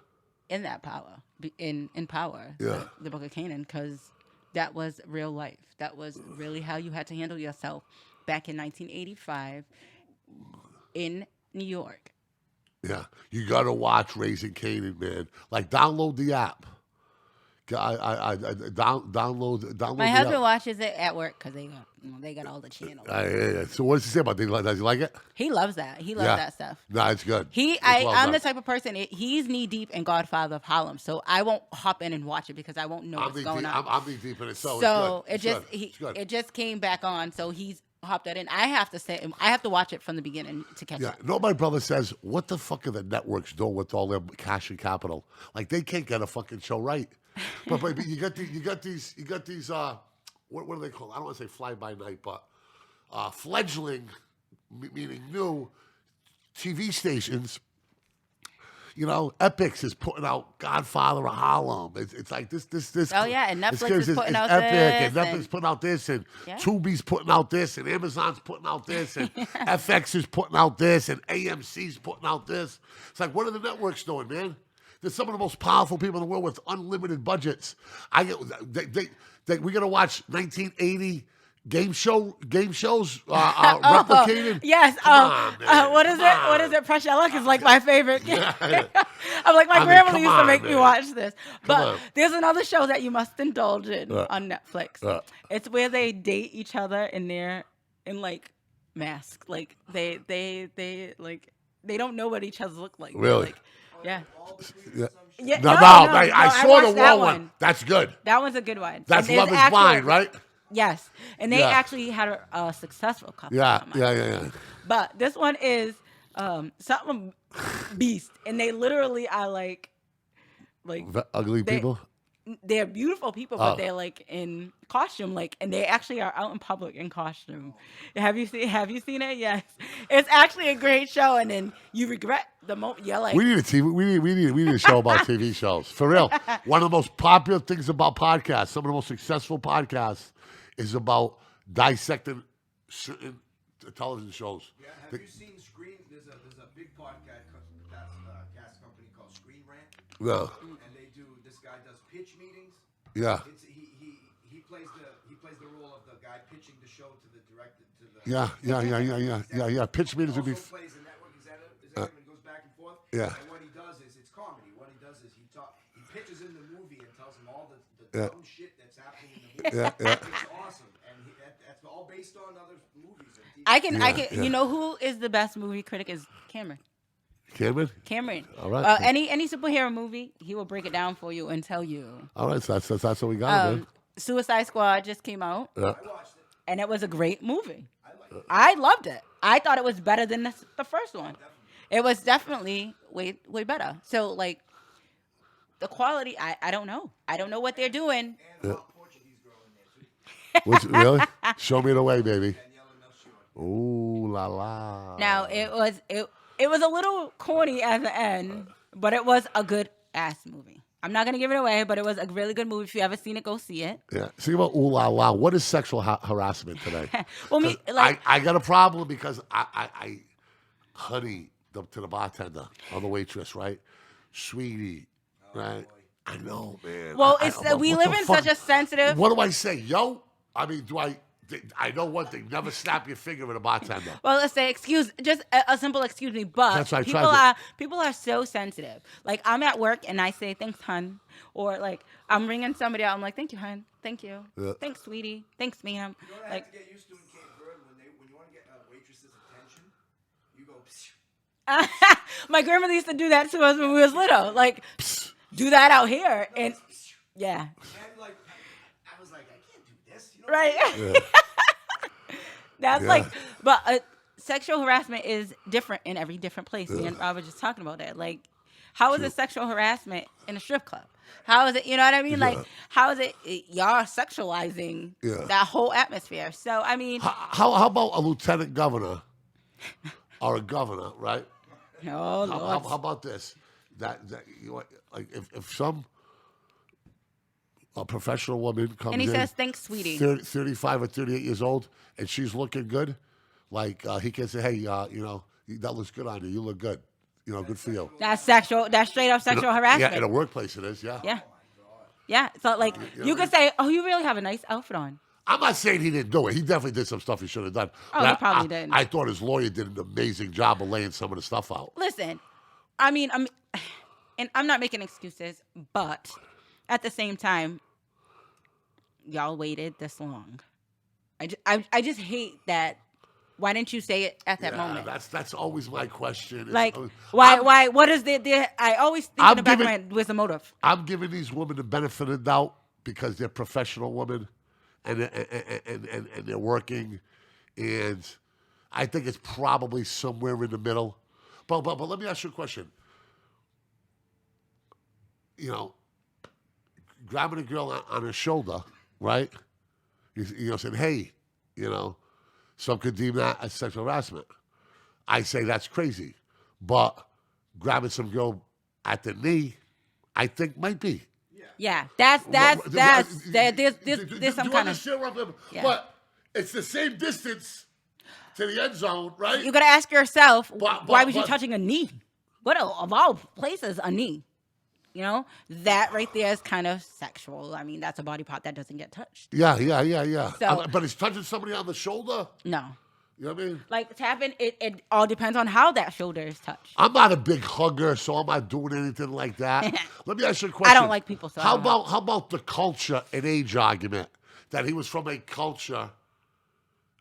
that power, in Power, Yeah. the Book of Canaan, because that was real life. That was really how you had to handle yourself back in 1985 in New York. Yeah, you gotta watch Raising Canaan, man. Like, download the app. Download My the husband app. watches it at work because they got all the channels. Yeah. So what does he say about it? Does he like it? He loves that. He loves Yeah. that stuff. No, it's good. It's I'm well the done. type of person. He's knee deep in Godfather of Harlem, so I won't hop in and watch it because I won't know what's going on. I'm knee deep in it, So it's good. It's good. it just came back on, so he's hopped that in. I have to watch it from the beginning to catch Yeah, up. no, my brother says, what the fuck are the networks doing with all their cash and capital? Like, they can't get a fucking show right. But you got these what do they call? I don't want to say fly by night, but fledgling, meaning new TV stations. You know, Epix is putting out Godfather of Harlem. It's like this. Oh, yeah, and Netflix this is putting out Epic, this, and Netflix and- putting out this, and Yeah. Tubi's putting out this, and Amazon's putting out this, and FX is putting out this, and AMC's putting out this. It's like, what are the networks doing, man? They're some of the most powerful people in the world with unlimited budgets. We're gonna watch 1980 game shows replicated. Yes. Come on, man. What is Come it? What on. is it? Pressure Luck is like my favorite. I'm like, my I mean, grandmother come used to on, make me man. watch this. But on. there's another show that you must indulge in Yeah. on Netflix. Yeah. It's where they date each other in like masks. Like they don't know what each other look like. They're Really? Like, yeah. Yeah. Yeah, No, I I saw watched the that war one. That's good. That one's a good one. That's And Love there's Is Blind, actual- right? Yes, and they Yeah. actually had a successful couple. Yeah, on mine. yeah. But this one is something beast, and they literally are like Ugly they- people. they're beautiful people, but Oh. they're like in costume, and they actually are out in public in costume. Have you seen it? Yes, it's actually a great show, and then you regret the moment. You're like, We need a TV. We need a show about TV shows for real. One of the most popular things about podcasts, some of the most successful podcasts, is about dissecting certain television shows. Yeah, have you seen Screen? There's a big podcast cast company called Screen Rant, Yeah, and this guy does pitch meetings. yeah, He plays the role of the guy pitching the show to the director yeah. Pitch meetings would be. Also plays the network executive and goes back and forth. Yeah. And what he does is it's comedy. What he does is he pitches in the movie and tells him all the Yeah. dumb shit that's happening in the movie. Yeah. It's awesome, and that's all based on other movies. And TV. I can. Yeah. You know who is the best movie critic? Is Cameron. Cameron. All right. Any superhero movie, he will break it down for you and tell you. All right. So that's what we got, man. Suicide Squad just came out, Yeah. I watched it. and it was a great movie. I liked it. I loved it. I thought it was better than the first one. It was definitely way better. So like the quality, I don't know. I don't know what they're doing. And a hot Portuguese girl in there too. Which, really? Show me the way, baby. Daniela Melchior. Ooh la la. Now it was a little corny at the end, but it was a good ass movie. I'm not gonna give it away, but it was a really good movie. If you ever seen it, go see it. Yeah. See about ooh la la. What is sexual harassment today? Well, me like I got a problem because I honey to the bartender or the waitress, right? Sweetie, right? I know, man. well, I- it's what we the live in fuck? such a sensitive. What do I say, yo? I mean, I know one thing. Never snap your finger at a bartender. Well, let's say just a simple excuse me, but That's what I people tried people are so sensitive. Like I'm at work and I say thanks, hun, or like I'm ringing somebody out. I'm like, thank you, hun, thank you, Yeah. thanks, sweetie, thanks, ma'am. You know what I Like have to get used to in Cape Verde when you want to get a waitress's attention, you go. Psh. my grandmother used to do that to us when we was little. Like do that out here, and yeah, And like, I was like, I can't do this. You know right. Yeah. That's Yeah. like, but sexual harassment is different in every different place. Me and Rob were just talking about that. Like, how is it sexual harassment in a strip club? How is it, you know what I mean? Like, how is it, y'all sexualizing that whole atmosphere? So, I mean. How about a lieutenant governor or a governor, right? Oh, Lord. How about this? That you know, like if some a professional woman comes And he in, says, thanks, sweetie. 35 or 38 years old, and she's looking good, like he can say, hey, you know, that looks good on you. You look good. You know, good for you. That's straight up sexual harassment. Yeah, in a workplace it is, yeah. Yeah. Yeah. So, like, you could say, oh, you really have a nice outfit on. I'm not saying he didn't do it. He definitely did some stuff he should have done. Oh, But he probably didn't. I thought his lawyer did an amazing job of laying some of the stuff out. Listen, I mean, and I'm not making excuses, but at the same time, y'all waited this long. I just hate that. Why didn't you say it at that moment? That's always my question. It's Like, always- why? What is the? I always think in the back of my head, where's the motive? I'm giving these women the benefit of the doubt because they're professional women, and they're working, and I think it's probably somewhere in the middle. But let me ask you a question. You know, grabbing a girl on her shoulder, right? You know, saying, hey, you know, some could deem that as sexual harassment. I say that's crazy. But grabbing some girl at the knee, I think might be. Yeah, there's some kind of. Yeah. But it's the same distance to the end zone, right? You gotta ask yourself, why was you but- touching a knee? What of all places, a knee? You know, that right there is kind of sexual. I mean, that's a body part that doesn't get touched. Yeah. So- But it's touching somebody on the shoulder. No. You know what I mean? Like tapping, it all depends on how that shoulder is touched. I'm not a big hugger, so I'm not doing anything like that. Let me ask you a question. I don't like people, so I how don't about the culture and age argument? That he was from a culture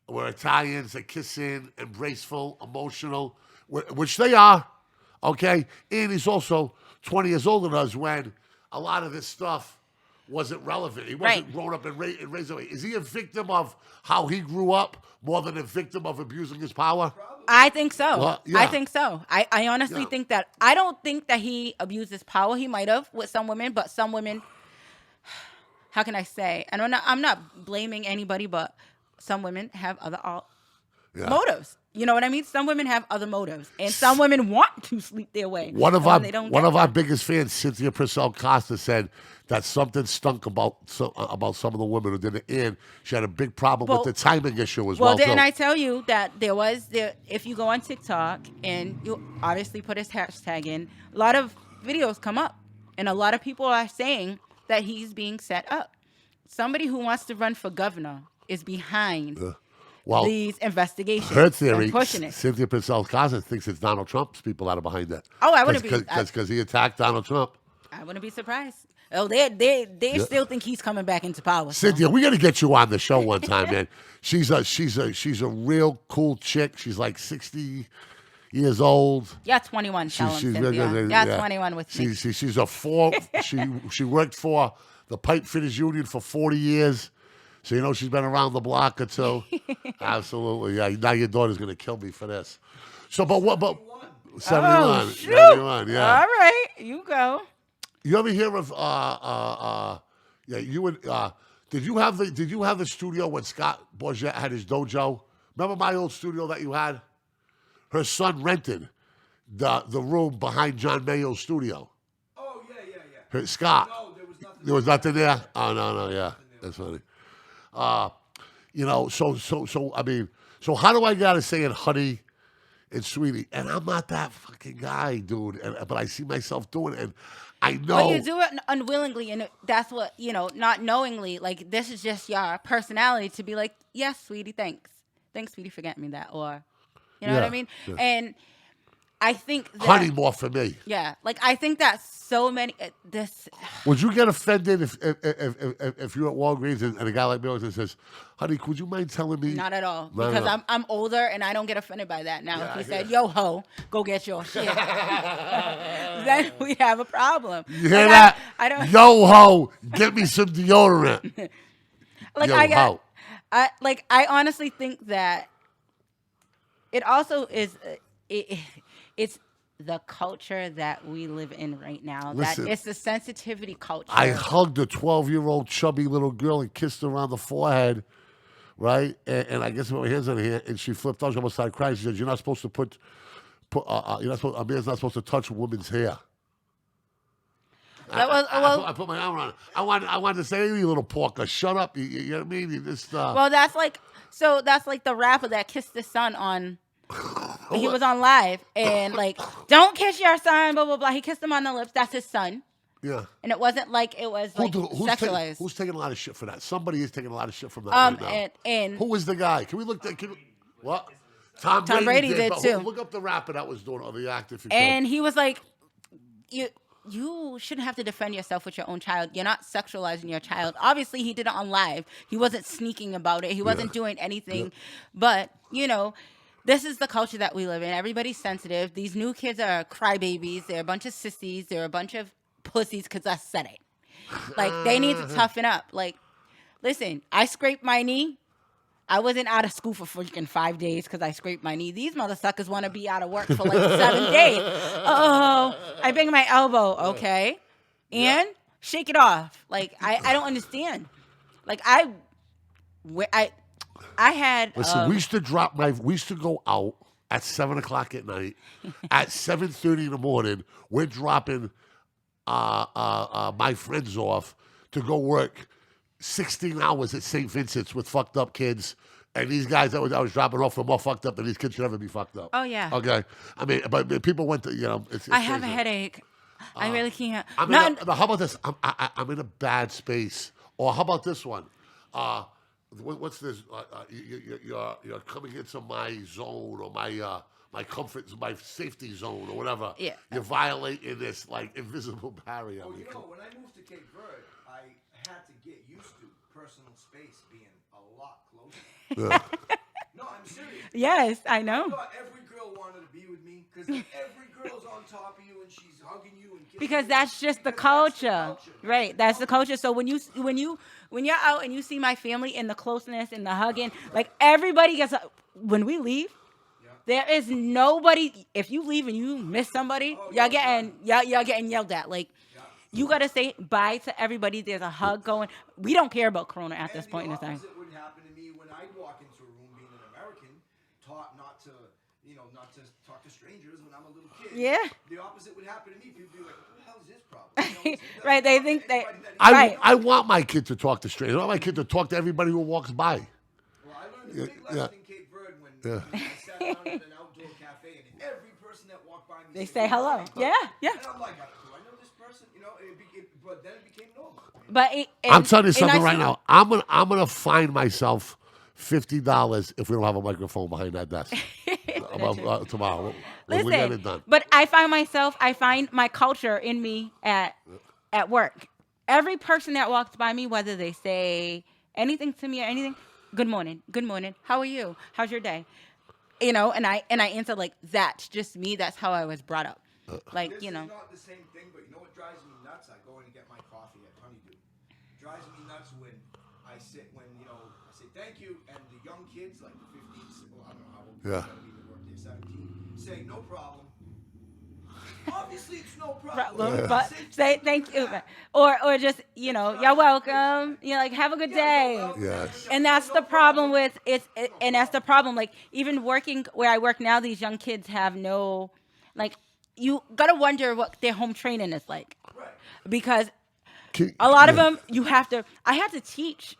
where Italians are kissing, embraceful, emotional, which they are, okay? And he's also 20 years older than us when a lot of this stuff wasn't relevant. He wasn't Right. grown up and raised away. Is he a victim of how he grew up more than a victim of abusing his power? I think so. Well, yeah. I think so. I honestly Yeah. think that. I don't think that he abused his power. He might have with some women, but some women. How can I say? And I'm not blaming anybody, but some women have other Yeah. motives. You know what I mean? Some women have other motives, and some women want to sleep their way. One of and when our they don't get biggest fans, Cynthia Purcell Costa, said that something stunk about some of the women who did it, and she had a big problem Well- with the timing issue as Well, well. didn't too. I tell you that if you go on TikTok and you obviously put his hashtag in, a lot of videos come up, and a lot of people are saying that he's being set up. Somebody who wants to run for governor is behind Well, these investigations. her theory, and pushing it. Cynthia Purcell Costa thinks it's Donald Trump's people that are behind that. Oh, I wouldn't be- because he attacked Donald Trump. I wouldn't be surprised. Oh, they still think he's coming back into power. so. Cynthia, we got to get you on the show one time, man. She's a real cool chick. She's like 60 years old. Yeah, 21. Tell him, She's Cynthia. Yeah, 21 with me. She's a four. she worked for the Pipe Fitters Union for 40 years. So you know she's been around the block or two. Absolutely, yeah. Now your daughter's gonna kill me for this. So, but what? But 71, Oh, shoot. 71, yeah. All right, you go. You ever hear of yeah? You would. Did you have the studio when Scott Bourget had his dojo? Remember my old studio that you had? Her son rented the room behind John Mayo's studio. Oh, yeah. Scott. No, there was nothing. There was nothing there. Oh no, yeah, that's funny. You know, so I mean, so how do I gotta say it, honey and sweetie? And I'm not that fucking guy, dude. But I see myself doing it, and I know. But you do it unwillingly, and that's what, not knowingly. Like, this is just your personality to be like, yes, sweetie, thanks, sweetie, for getting me that, or, you know what I Yeah, mean? yeah. And I think that, honey more for me. yeah, like I think that so many Would you get offended if you're at Walgreens and a guy like me says, "Honey, could you mind telling me?" Not at all, No, because no. I'm older and I don't get offended by that. Now, if he Yeah, said, "Yo ho, go get your shit," then we have a problem. You hear Like, that? I don't. Yo ho, get me some deodorant. Like Yo, I got, how? I honestly think that it also is it's the culture that we live in right now. Listen, that it's the sensitivity culture. I hugged a 12-year-old chubby little girl and kissed her on the forehead, right? And I guess I put my hands on her hand, and she flipped out. She almost started crying. She said, "You're not supposed to a man's not supposed to touch a woman's hair." That was I put my arm on it. I wanted to say, "Hey, you little porker, shut up." You know what I mean? You just, well, that's like the rapper that kissed his son on. He was on live and like, don't kiss your son, blah blah blah. He kissed him on the lips. That's his son, yeah. and it wasn't like it was like sexualized. Who's taking a lot of shit for that? Somebody is taking a lot of shit from that right now. And Who is the guy? Can we look? What? Tom Brady did but too. Look up the rapper that was doing, or the actor if you could. And he was like, you shouldn't have to defend yourself with your own child. You're not sexualizing your child. Obviously, he did it on live. He wasn't sneaking about it. He wasn't doing anything. But, this is the culture that we live in. Everybody's sensitive. These new kids are crybabies. They're a bunch of sissies. They're a bunch of pussies because I said it. Like, they need to toughen up. Like, listen, I scraped my knee. I wasn't out of school for freaking 5 days because I scraped my knee. These motherfuckers want to be out of work for like 7 days. Oh, I banged my elbow. Okay. And shake it off. Like, I don't understand. Like, I had. Listen, we used to go out at 7 o'clock at night. At 7:30 in the morning, we're dropping my friends off to go work 16 hours at St. Vincent's with fucked up kids. And these guys I was dropping off are more fucked up than these kids should ever be fucked up. Oh, yeah. Okay? I mean, but people went to, it's I have a crazy. headache. I really can't. How about this? I'm in a bad space. Or how about this one? What's this? You're coming into my zone or my comfort, my safety zone or whatever. Yeah. You're violating this like invisible barrier. Well, when I moved to Cape Verde, I had to get used to personal space being a lot closer. No, I'm serious. Yes, I I know. thought every girl wanted to be with me because every girl's on top of you and she's hugging you and kissing Because you. that's just the Because that's culture, right? That's the culture. So when you're out and you see my family in the closeness and the hugging, like everybody gets. When we leave, there is nobody. If you leave and you miss somebody, y'all getting yelled at. Like you gotta say bye to everybody. There's a hug going. We don't care about Corona at this point in the time. The opposite would happen to me when I'd walk into a room being an American, taught not to talk to strangers when I'm a little kid. Yeah. The opposite would happen to me. People would be like, what the hell is his problem? Right, they think they- Right. I want my kid to talk to strangers. I want my kid to talk to everybody who walks by. Well, I learned a big lesson in Cape Verde when I sat down in an outdoor cafe and every person that walked by me They said, say "Good hello." morning." Yeah. And I'm like, do I know this person? But then it became normal. But I'm telling you and I something right see- now. I'm gonna find myself $50 if we don't have a microphone behind that desk tomorrow. When we get it done. But I find my culture in me at work. Every person that walks by me, whether they say anything to me or anything, good morning, how are you? How's your day? And I answer like, that's just me. That's how I was brought up. Like, This is not the same thing, but you know what drives me nuts? I go in and get my coffee at Honeydew. Drives me nuts when I say thank you, and the young kids, like the 15, well, I don't know how old they're going to be, they work there, 17, say no problem. Obviously, it's no problem. But say thank you, or just you're welcome. Like have a good day. Yes. And that's the problem with and that's the problem. Like even working where I work now, these young kids have no, like you gotta wonder what their home training is like, because a lot of them I have to teach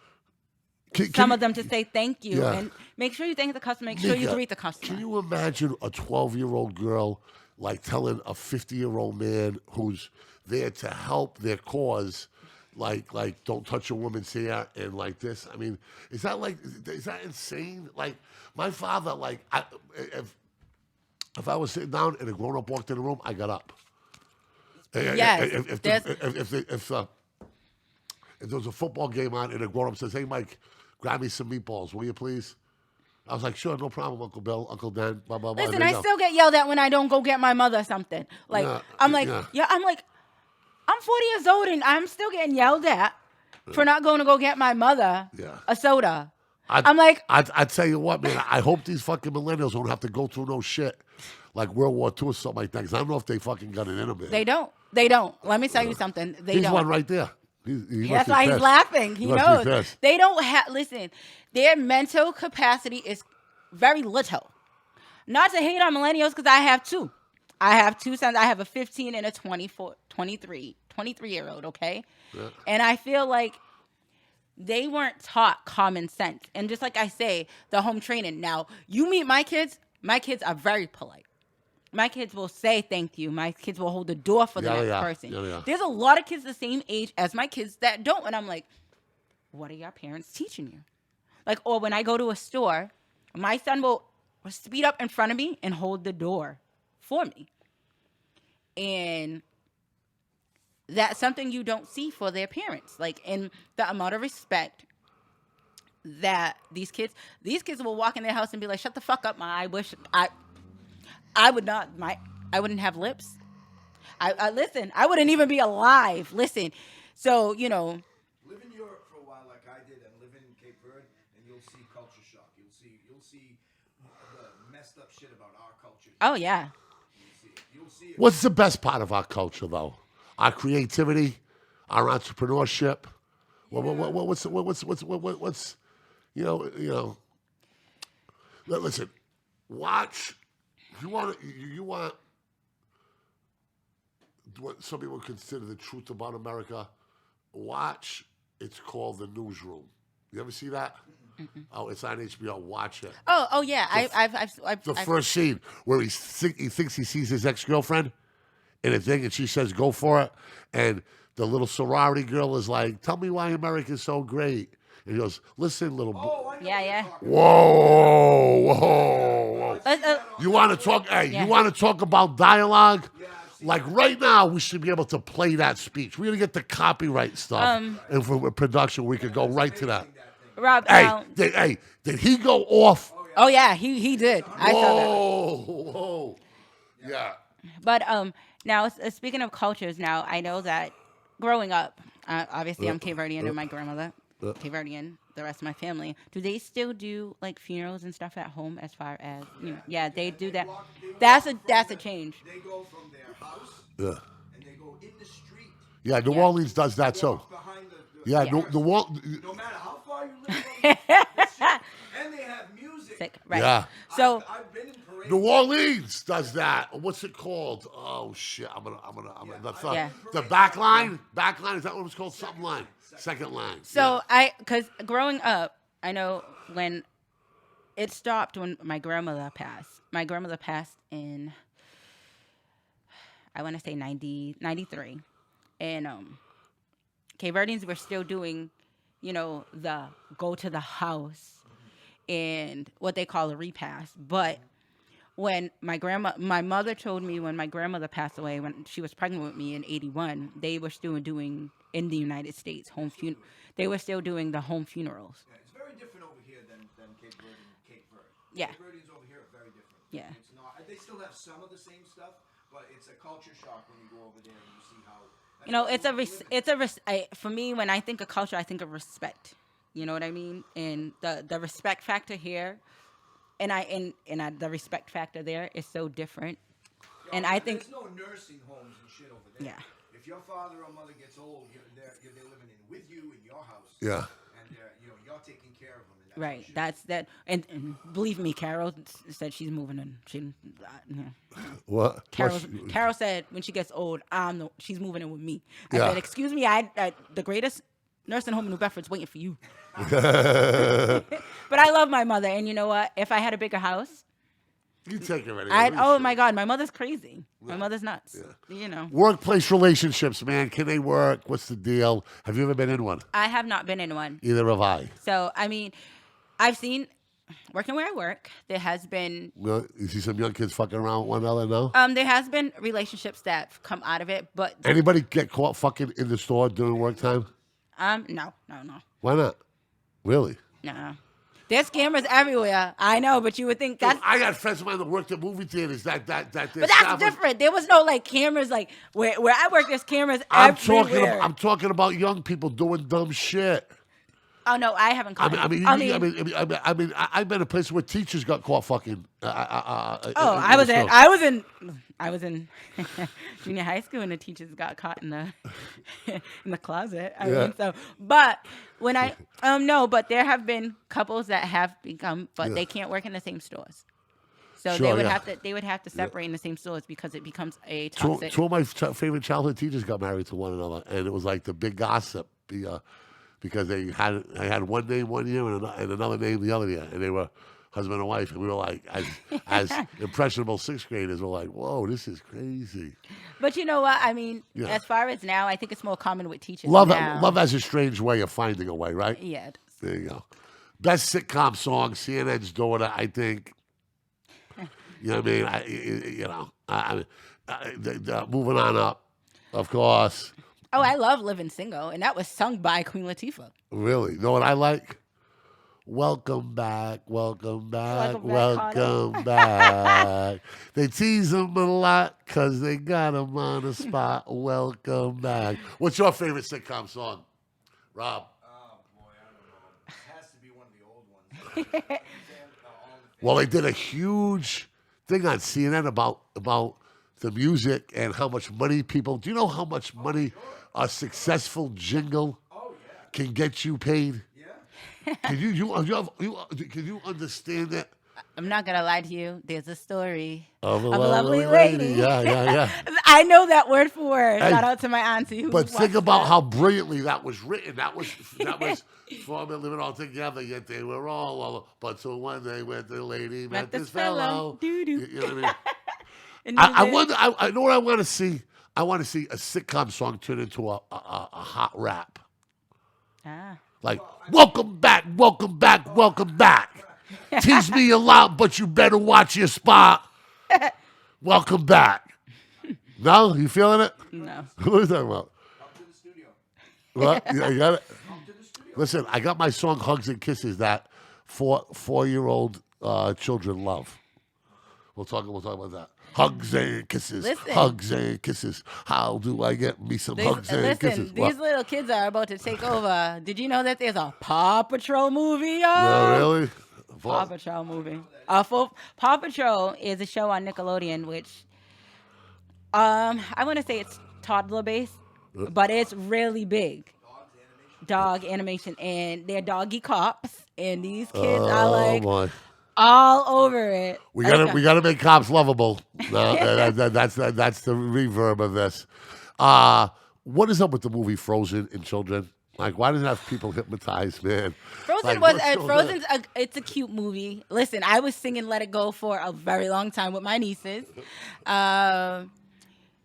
some of them to say thank you and make sure you thank the customer. Make sure you greet the customer. Can you imagine a 12-year-old girl like telling a 50-year-old man who's there to help their cause, like don't touch a woman's hair and like this? I mean, is that insane? Like my father, like if I was sitting down and a grown-up walked in the room, I got up. Yes. If there was a football game on and a grown-up says, "Hey, Mike, grab me some meatballs, will you please?" I was like, "Sure, no problem, Uncle Bill, Uncle Dan, blah, blah, blah." Listen, I still get yelled at when I don't go get my mother something. Like, I'm 40 years old and I'm still getting yelled at for not going to go get my mother a soda. I tell you what, man, I hope these fucking millennials don't have to go through no shit like World War II or something like that, because I don't know if they fucking got it in them. They don't. Let me tell you something. They He's don't. one right there. That's why he's laughing. He knows. They don't have, listen, their mental capacity is very little. Not to hate on millennials, because I have two. I have two sons. I have a 15 and a 23-year-old, okay? Yeah. And I feel like they weren't taught common sense. And just like I say, the home training. Now, you meet my kids are very polite. My kids will say thank you. My kids will hold the door for the next person. Yeah. There's a lot of kids the same age as my kids that don't. And I'm like, what are your parents teaching you? Like, or when I go to a store, my son will speed up in front of me and hold the door for me. And that's something you don't see for their parents. Like, in the amount of respect that these kids will walk in their house and be like, shut the fuck up, Ma. I wish I wouldn't have lips. I listen, I wouldn't even be alive. Listen. So, Live in Europe for a while like I did and live in Cape Verde and you'll see culture shock. You'll see the messed up shit about our culture. oh yeah. You'll see it. What's the best part of our culture, though? Our creativity, our entrepreneurship. What's Listen, watch. You want what some people consider the truth about America. Watch. It's called The Newsroom. You ever see that? Oh, it's on HBO. Watch it. Oh yeah. I've The first scene where he thinks he sees his ex-girlfriend in a thing, and she says, "Go for it." And the little sorority girl is like, "Tell me why America's so great." And he goes, "Listen, little boy." Oh, I know Yeah, what yeah. you're talking Whoa. You want to talk? Hey, Yeah. you want to talk about dialogue? Yeah, I've seen Like right now, we should be able to play that speech. We're gonna get the copyright stuff, and for production, we could go right to that. Rob, Hey, now, did he go off? oh yeah, he did. I saw that. Whoa. Yeah. But now speaking of cultures, now I know that growing up, obviously I'm Cape Verdean and my grandmother Cape Verdean, the rest of my family. Do they still do like funerals and stuff at home? As far as yeah, they do that. That's a change. They go from their house Yeah. and they go in the street. Yeah, New Orleans does that too. Walk behind the Yeah, Yeah. the wall. no matter how far you live from the street, and they have music. Sick, right? Yeah. So I've been in parades. New Orleans does that. What's it called? Oh shit! I'm gonna. Yeah. The back line. Back line. Is that what it's called? Something line. Second line. So because growing up, I know when it stopped when my grandmother passed. My grandmother passed in, I want to say 93. And Cape Verdeans were still doing, the go to the house and what they call a repast. But when my mother told me when my grandmother passed away, when she was pregnant with me in 81, they were still doing in the United States they were still doing the home funerals. Yeah, it's very different over here than Cape Verde and Cape Verde. Yeah. Cape Verdeans over here are very different. Yeah. It's not. They still have some of the same stuff, but it's a culture shock when you go over there and you see how. For me, when I think of culture, I think of respect. You know what I mean? And the respect factor here, and the respect factor there is so different. And I think there's no nursing homes and shit over there. Yeah. If your father or mother gets old, they're living with you in your house. Yeah. And you're taking care of them. And right. That's that. And believe me, Carol said she's moving in. What? Carol said when she gets old, she's moving in with me. I Yeah. said, excuse me, the greatest nursing home in New Bedford's waiting for you. But I love my mother, and you know what? If I had a bigger house, You take her anywhere. oh my God, my mother's crazy. My mother's nuts. Workplace relationships, man. Can they work? What's the deal? Have you ever been in one? I have not been in one. Either have I. So I mean, I've seen working where I work. There has been Well, you see some young kids fucking around with one another now? there has been relationships that have come out of it, but Anybody get caught fucking in the store during work time? no. Why not? Really? No. There's cameras everywhere. I know, but you would think that's. I got friends of mine that worked at movie theaters. But But that's different. There was no like cameras like where I work. There's cameras everywhere. I'm talking about young people doing dumb shit. Oh no, I haven't caught. I've been in places where teachers got caught fucking. I was in junior high school and the teachers got caught in the in the closet. I mean, but when but there have been couples that have become, but they can't work in the same stores. So they would have to separate in the same stores because it becomes a toxic. Two of my favorite childhood teachers got married to one another, and it was like the big gossip. Because I had one name one year and another name the other year, and they were husband and wife, and we were like, as impressionable sixth graders, we're like, whoa, this is crazy. But you know what? I mean, as far as now, I think it's more common with teachers. Love has a strange way of finding a way, right? Yeah. There you go. Best sitcom song, CNN's daughter, I think. You know what I mean? Moving on up, of course. Oh, I love Living Single, and that was sung by Queen Latifah. Really? You know what I like? Welcome back, welcome back, Welcome back, welcome back. They tease him a lot because they got him on the spot. Welcome back. What's your favorite sitcom song, Rob? Oh boy, I don't know. It has to be one of the old ones. Well, they did a huge thing on CNN about the music and how much money people. Do you know how much money a successful jingle can get you paid? Yeah. Can you understand that? I'm not gonna lie to you. There's a story Of a lovely lady. Yeah. I know that word for word. Hey, Shout out to my auntie. Who But think watched about that. how brilliantly that was written. That was from it living all together, yet they were all over. But so one day when the lady met this fellow. Doo-doo. You know what I mean? And I then- wonder. I know what I want to see. I want to see a sitcom song turn into a hot rap. Ah. Like, welcome back, welcome back, welcome back. Tease me a lot, but you better watch your spot. Welcome back. No? You feeling it? No. What are you talking about? Up to the studio. What? You got it? Up to the studio. Listen, I got my song Hugs and Kisses that four-year-old children love. We'll talk about that. Hugs and kisses. Listen. Hugs and kisses. How do I get me some hugs and Listen, kisses? these What? little kids are about to take over. Did you know that there's a Paw Patrol movie, yo? No, really? Paw Patrol movie. Paw Patrol is a show on Nickelodeon, which I want to say it's toddler based, but it's really big. Dog animation, and they're doggy cops, and these kids are like boy. all over it. We gotta make cops lovable. That's the reverb of this. What is up with the movie Frozen and children? Like, why does it have people hypnotized, man? Frozen Like, was what's going Frozen's on? it's a cute movie. Listen, I was singing "Let It Go" for a very long time with my nieces.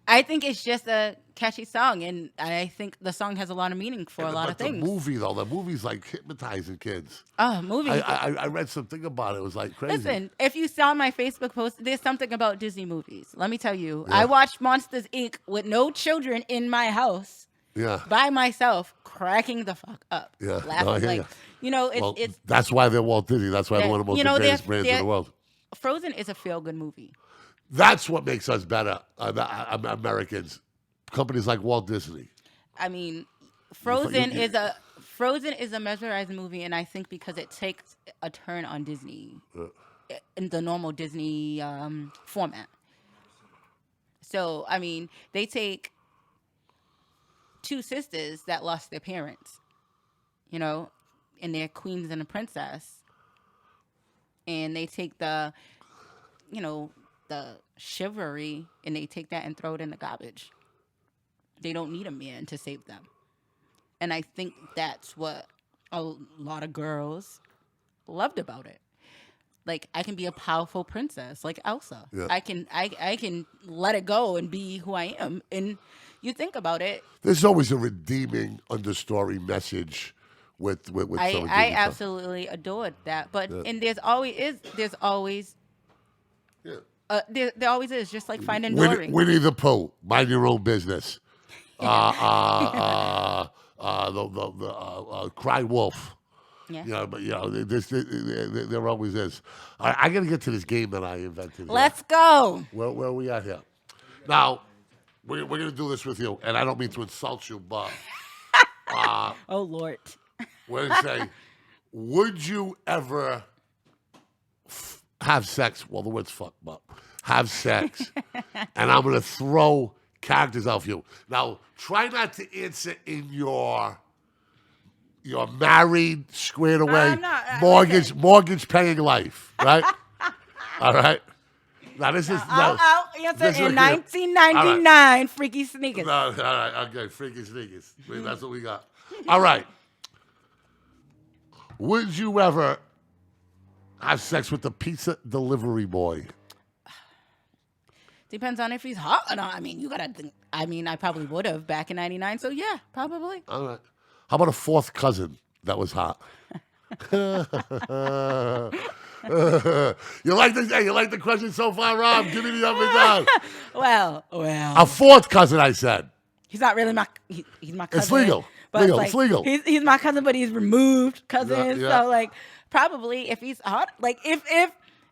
I think it's just a catchy song, and I think the song has a lot of meaning for a lot of things. The movie though, the movie's like hypnotizing kids. Oh, movie. I read something about it. It was like crazy. Listen, if you saw my Facebook post, there's something about Disney movies. Let me tell you, Yeah. I watched Monsters Inc. with no children in my house Yeah. by myself, cracking the fuck up, Yeah. laughing No, I hear like ya. you know. It's Well, it's that's why they're Walt Disney. That's why they're one of the most you know, greatest they're- brands in the they're- world. Frozen is a feel good movie. That's what makes us better, Americans. Companies like Walt Disney. I mean, you- Frozen is a mesmerizing movie, and I think because it takes a turn on Disney in the normal Disney format. So I mean, they take two sisters that lost their parents, you know, and they're queens and a princess, and they take the chivalry, and they take that and throw it in the garbage. They don't need a man to save them. And I think that's what a lot of girls loved about it. Like, I can be a powerful princess like Elsa. Yeah. I can let it go and be who I am. And you think about it, There's always a redeeming understory message with some of I Disney stuff. absolutely adored that. But and there always Yeah. there always is, just like Finding Dory. Winnie the Pooh, mind your own business. The Cry Wolf. Yeah. You know, but there always is. I got to get to this game that I invented. here. Let's go. Where are we at here? Now, we're going to do this with you, and I don't mean to insult you, but Oh Lord. we're going to say, would you ever have sex? Well, the word's fuck, but have sex. And I'm going to throw characters out for you. Now, try not to answer in your married, squared away, I'm not, mortgage paying life, right? All right. Now this is I'll answer this in is- 1999, Freaky Sneakers. No, all right, okay, freaky sneakers. That's what we got. All right. Would you ever have sex with the pizza delivery boy? Depends on if he's hot or not. I mean, you gotta think. I mean, I probably would have back in '99. So yeah, probably. All right. How about a fourth cousin that was hot? You like the question so far, Rob? Give me the up and down. Well. A fourth cousin, I said. He's not really he's my cousin. It's legal. But It's legal. He's my cousin, but he's removed cousin. Yeah. So like, probably if he's hot, like if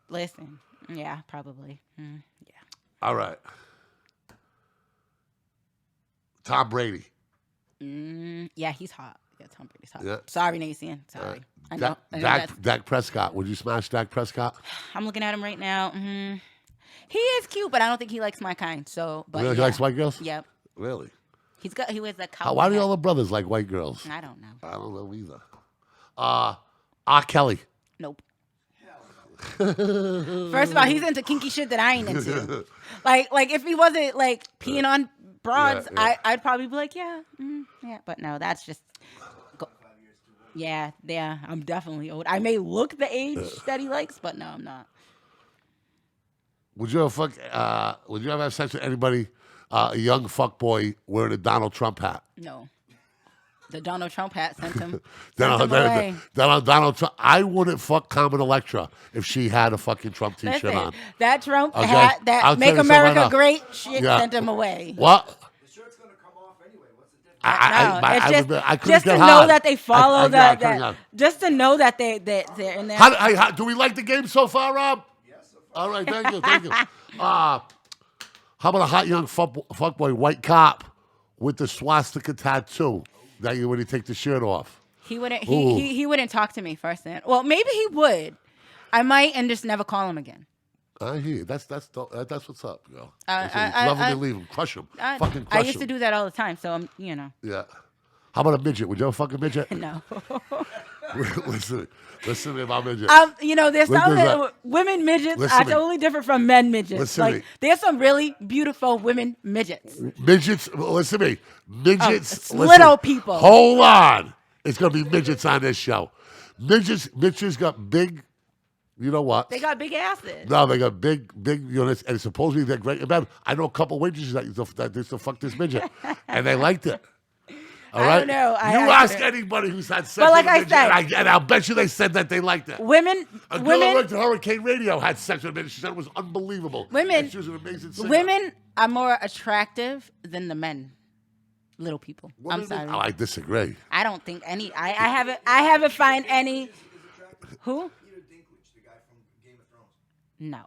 listen, yeah, probably, yeah. All right. Tom Brady. Yeah, he's hot. Yeah, Tom Brady's hot. Yeah. Sorry, Nathan. Sorry. I know. Dak Prescott. Would you smash Dak Prescott? I'm looking at him right now. He is cute, but I don't think he likes my kind. So, but Really? He likes white girls? Yep. Really? He wears that cowboy Why do hat. all the brothers like white girls? I don't know. I don't know either. R. Kelly. Nope. First of all, he's into kinky shit that I ain't into. like if he wasn't like peeing on broads, Yeah. I'd probably be like, yeah. But no, that's just. Yeah, I'm definitely old. I may look the age that he likes, but no, I'm not. Would you ever have sex with anybody, a young fuckboy wearing a Donald Trump hat? No. The Donald Trump hat sent him. Donald Trump. I wouldn't fuck Carmen Electra if she had a fucking Trump T-shirt Listen, on. that Trump Okay, hat, that I'll Make tell you something America right now. Great shit Yeah. sent him away. What? The shirt's gonna come off anyway. What's the difference? I couldn't just get to hard. know that they follow I that, couldn't get- just to know that they're in there. Do we like the game so far, Rob? Yes, so far. All right, thank you. How about a hot young fuckboy white cop with the swastika tattoo? That you when you take the shirt off. He wouldn't. Ooh. He wouldn't talk to me first. Well, maybe he would. I might and just never call him again. I hear you. That's what's up, yo. I- Love him I- and leave him, crush him, fucking crush him. I used to do that all the time, so I'm, Yeah. How about a midget? Would you ever fuck a midget? no. listen to me about midget. There's Look, some there's that- women midgets Listen are to me. totally different from men midgets. Listen to me. There's some really beautiful women midgets. Midgets, listen to me. Midgets, it's listen, little people. Hold on. It's going to be midgets on this show. Midgets got big, you know what? They got big asses. No, they got big units, and supposedly they're great. Man, I know a couple waitresses that used to fuck this midget, and they liked it. All right? don't know. You ask anybody who's had sex But like with a I midget, said- and I'll bet you they said that they liked it. Women, A girl who women, worked at Hurricane Radio had sex with a midget. She said it was unbelievable. Women- And she was an amazing singer. women are more attractive than the men. Little people. I'm sorry. Oh, I disagree. I don't think any. I haven't find any. Who? Peter Dinklage, the guy from Game of Thrones. No.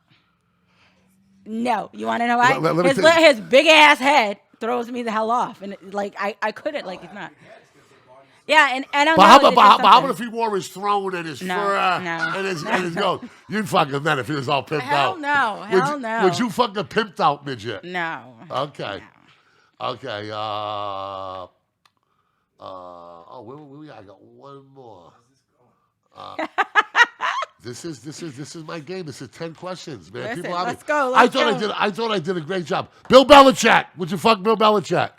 No. You want to know why? Let me tell you- His big ass head throws me the hell off, and I couldn't he's not. Yeah, and I don't But know. how it's just about something. if he wore his throne and his No, fur no, and his goat? You'd fuck him then if he was all pimped Hell out. no, Would hell you- no. Would you fuck a pimped out midget? No. Okay. Okay. I got one more. This is my game. This is 10 questions, man. Listen, People love let's me. go, I let's thought go. I thought I did a great job. Bill Belichick. Would you fuck Bill Belichick?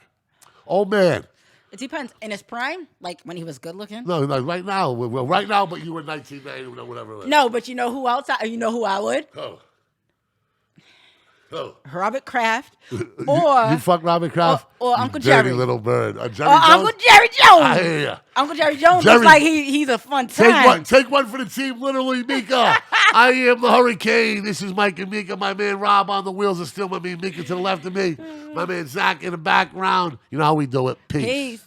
Oh man. It depends. In his prime, like when he was good looking. No, right now. Well, right now, but you were 1990 or whatever. It is. No, but you know who else? You know who I would? Oh. Robert Kraft, You or fuck Robert Kraft? or You Uncle dirty Jerry. little bird. Jerry or Jones? Uncle Jerry Jones. I hear ya. Uncle Jerry Jones Jerry- looks like he's a fun time. Take one for the team, literally, Mika. I am the Hurricane. This is Mike and Mika. My man Rob on the wheels is still my man Mika to the left of me. My man Zach in the background. You know how we do it. Peace. Peace.